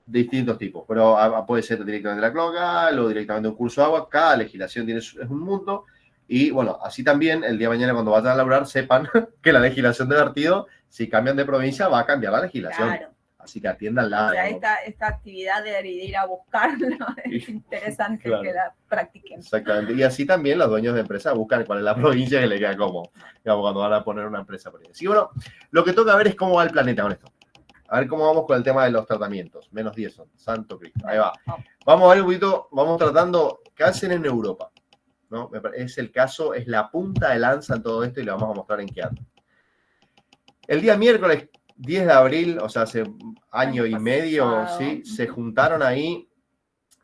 De distintos tipos, pero puede ser directamente de la cloaca o directamente de un curso de agua. Cada legislación es un mundo. Y bueno, así también el día de mañana cuando vayan a laburar sepan que la legislación de vertido, si cambian de provincia, va a cambiar la legislación. Claro. Así que atiéndanla. O sea, esta actividad de ir a buscarlo es interesante, claro, que la practiquen. Exactamente. Y así también los dueños de empresas buscan cuál es la provincia que le queda cómodo, digamos, cuando van a poner una empresa por ahí. Así que bueno, lo que toca ver es cómo va el planeta con esto. A ver cómo vamos con el tema de los tratamientos. Menos 10 son. Santo Cristo. Ahí va. Vamos a ver un poquito, vamos tratando qué hacen en Europa, ¿no? Es el caso, es la punta de lanza en todo esto y le vamos a mostrar en qué anda. El día miércoles 10 de abril, o sea, hace año y medio, ¿sí? Se juntaron ahí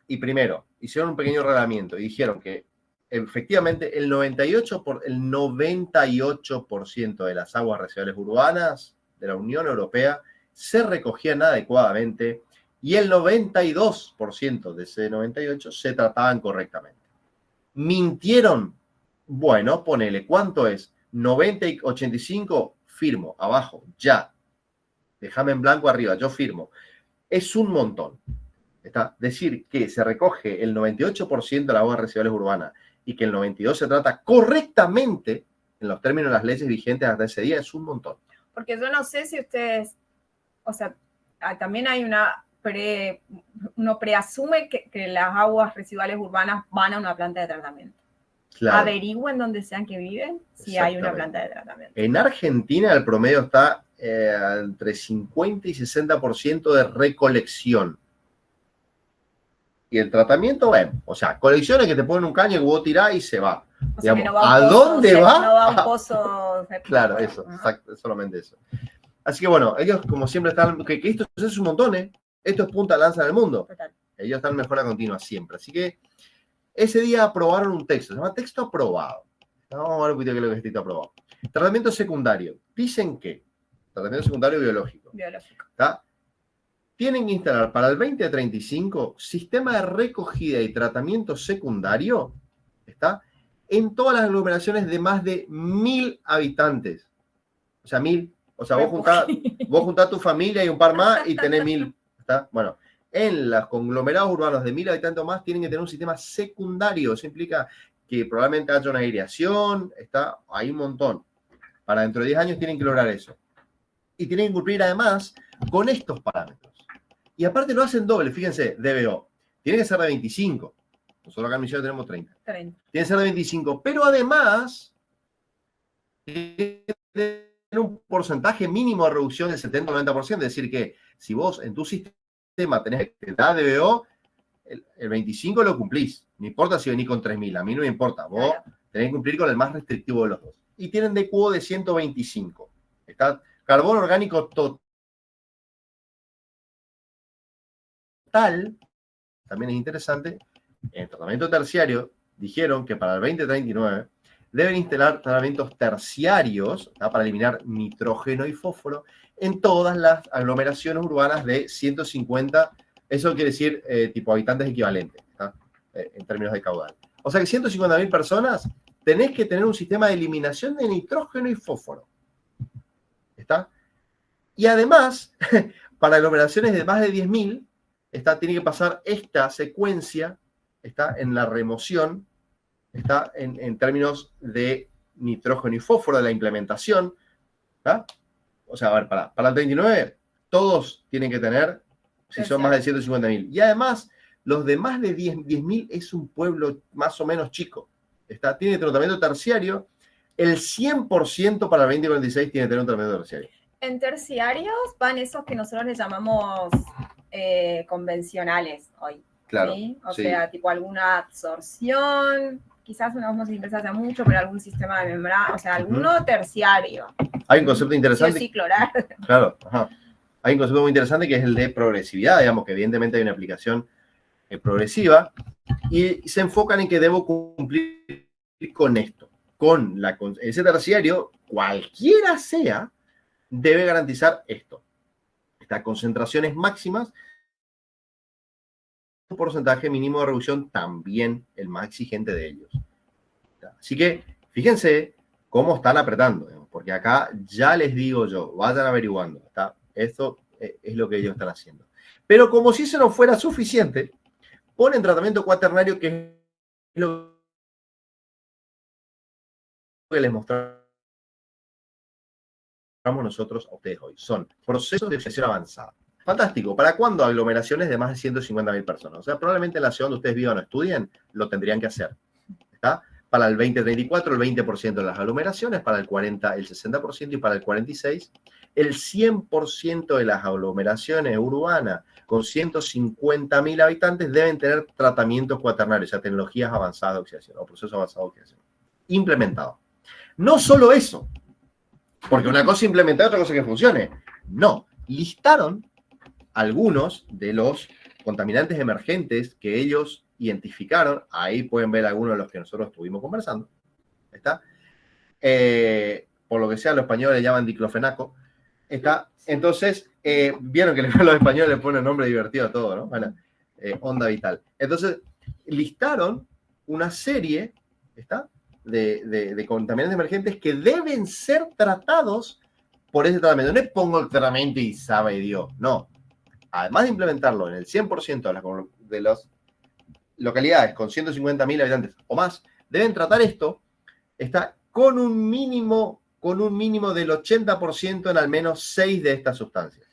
y primero hicieron un pequeño reglamento y dijeron que efectivamente el 98% de las aguas residuales urbanas de la Unión Europea se recogían adecuadamente y el 92% de ese 98% se trataban correctamente. ¿Mintieron? Bueno, ponele, ¿cuánto es? 90 y 85, firmo, abajo, ya. Déjame en blanco arriba, yo firmo. Es un montón. Decir que se recoge el 98% de las aguas residuales urbanas y que el 92% se trata correctamente en los términos de las leyes vigentes hasta ese día es un montón. Porque yo no sé si ustedes, o sea, también hay uno preasume que las aguas residuales urbanas van a una planta de tratamiento. Claro. Averigüen donde sean que viven si hay una planta de tratamiento. En Argentina el promedio está entre 50 y 60% de recolección. Y el tratamiento, bueno, o sea, colecciones que te ponen un caño que vos tirás y se va. O sea, digamos, no va ¿a dónde va? No va a un pozo. Claro, eso, exacto, solamente eso. Así que bueno, ellos como siempre están, que esto es un montón, ¿eh? Esto es punta de lanza del mundo. Total. Ellos están en mejora continua siempre. Así que ese día aprobaron un texto, se llama texto aprobado. Vamos a ver un poquito qué es lo que es texto aprobado. Tratamiento secundario. Dicen que, tratamiento secundario biológico. ¿Está? Tienen que instalar para el 2035 sistema de recogida y tratamiento secundario, ¿está? En todas las aglomeraciones de más de 1000 habitantes. O sea, 1000. O sea, vos juntás tu familia y un par más y tenés 1000. ¿Está? Bueno, en los conglomerados urbanos de 1000 habitantes o más tienen que tener un sistema secundario. Eso implica que probablemente haya una aireación, hay un montón. Para dentro de 10 años tienen que lograr eso. Y tienen que cumplir además con estos parámetros. Y aparte lo hacen doble, fíjense, DBO. Tiene que ser de 25. Nosotros acá en Misiones tenemos 30. Tiene que ser de 25. Pero además, tiene que tener un porcentaje mínimo de reducción del 70-90%. Es decir, que si vos en tu sistema tenés que dar DBO, el 25 lo cumplís. No importa si venís con 3000, a mí no me importa. Vos tenés que cumplir con el más restrictivo de los dos. Y tienen DQO de 125. Está carbono orgánico total. También es interesante, en el tratamiento terciario dijeron que para el 2039 deben instalar tratamientos terciarios para eliminar nitrógeno y fósforo en todas las aglomeraciones urbanas de 150, eso quiere decir tipo habitantes equivalentes, en términos de caudal. O sea que 150.000 personas tenés que tener un sistema de eliminación de nitrógeno y fósforo. ¿Está? Y además, para aglomeraciones de más de 10.000, tiene que pasar esta secuencia, está en la remoción, está en términos de nitrógeno y fósforo, de la implementación. ¿Está? O sea, a ver, para el 39, todos tienen que tener, si son más de 150.000. Y además, los de más de 10.000 es un pueblo más o menos chico. Tiene tratamiento terciario. El 100% para el 2046 tiene que tener un tratamiento terciario. En terciarios van esos que nosotros les llamamos convencionales hoy. Claro. ¿Sí? O sí. sea, tipo alguna absorción, quizás una osmosis inversa hace mucho, pero algún sistema de membrana, o sea, alguno terciario. Hay un concepto interesante. Sí, clorar. Claro, ajá. Hay un concepto muy interesante que es el de progresividad, digamos, que evidentemente hay una aplicación progresiva y se enfocan en que debo cumplir con esto. Ese terciario, cualquiera sea, debe garantizar esto. Estas concentraciones máximas, un porcentaje mínimo de reducción, también el más exigente de ellos. Así que, fíjense cómo están apretando, digamos, porque acá ya les digo yo, vayan averiguando, ¿está? Esto es lo que ellos están haciendo. Pero como si eso no fuera suficiente, ponen tratamiento cuaternario, que es lo que les mostramos nosotros a ustedes hoy. Son procesos de oxidación avanzada. Fantástico. ¿Para cuándo? Aglomeraciones de más de 150.000 personas. O sea, probablemente en la ciudad donde ustedes vivan o estudien, lo tendrían que hacer. ¿Está? Para el 2034, el 20% de las aglomeraciones, para el 40, el 60% y para el 46, el 100% de las aglomeraciones urbanas con 150.000 habitantes deben tener tratamientos cuaternarios, o sea, tecnologías avanzadas de oxidación o procesos avanzados de oxidación. Implementado. No solo eso, porque una cosa implementar, otra cosa que funcione. No, listaron algunos de los contaminantes emergentes que ellos identificaron. Ahí pueden ver algunos de los que nosotros estuvimos conversando. ¿Está? Por lo que sea, los españoles le llaman diclofenaco. ¿Está? Entonces, vieron que los españoles le ponen nombre divertido a todo, ¿no? Bueno, onda vital. Entonces, listaron una serie, ¿está? De contaminantes emergentes que deben ser tratados por ese tratamiento. No es pongo el tratamiento y sabe Dios, no. Además de implementarlo en el 100% de las localidades con 150.000 habitantes o más, deben tratar esto, está con un mínimo del 80% en al menos 6 de estas sustancias.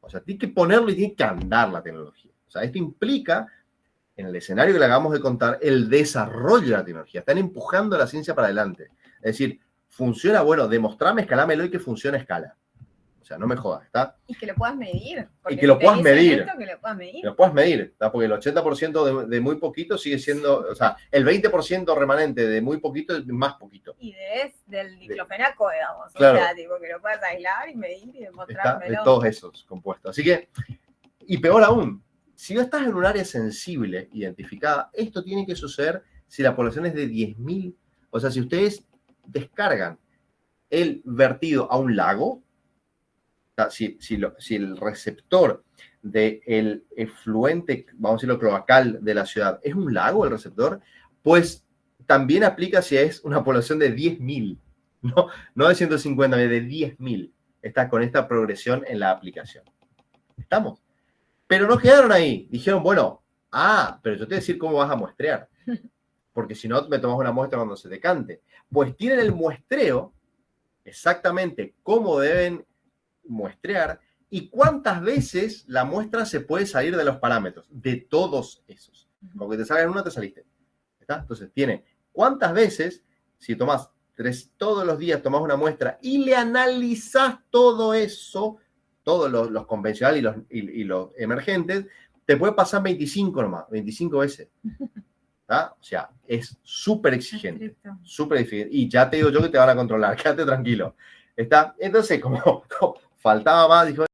O sea, tiene que ponerlo y tiene que andar la tecnología. O sea, esto implica, en el escenario que le acabamos de contar, el desarrollo de la tecnología. Están empujando la ciencia para adelante. Es decir, funciona, bueno, demostrame, escalámelo y que funcione a escala. O sea, no me jodas, ¿está? Y que lo puedas medir. Y que lo puedas medir. Que lo puedas medir. Lo puedas medir, ¿está? Porque el 80% de muy poquito sigue siendo, o sea, el 20% remanente de muy poquito es más poquito. Y del diclofenaco, digamos. Claro. O sea, tipo, que lo puedas aislar y medir y demostrármelo. De todos esos compuestos. Así que, y peor aún, si no estás en un área sensible, identificada, esto tiene que suceder si la población es de 10.000. O sea, si ustedes descargan el vertido a un lago, si el receptor del efluente, vamos a decirlo, cloacal de la ciudad es un lago, el receptor, pues también aplica si es una población de 10.000, no de 150, de 10.000. Está con esta progresión en la aplicación. ¿Estamos? Pero no quedaron ahí. Dijeron, bueno, pero yo te voy a decir cómo vas a muestrear. Porque si no, me tomas una muestra cuando se decante. Pues tienen el muestreo, exactamente cómo deben muestrear y cuántas veces la muestra se puede salir de los parámetros, de todos esos. Aunque te salga en una, te saliste. ¿Está? Entonces, tiene cuántas veces, si tomás todos los días, tomás una muestra y le analizás todo eso, todos los convencionales y los emergentes, te puede pasar 25 nomás, 25 veces. ¿Está? O sea, es súper exigente, súper exigente. Y ya te digo yo que te van a controlar, quédate tranquilo. ¿Está? Entonces, como faltaba más, dijo,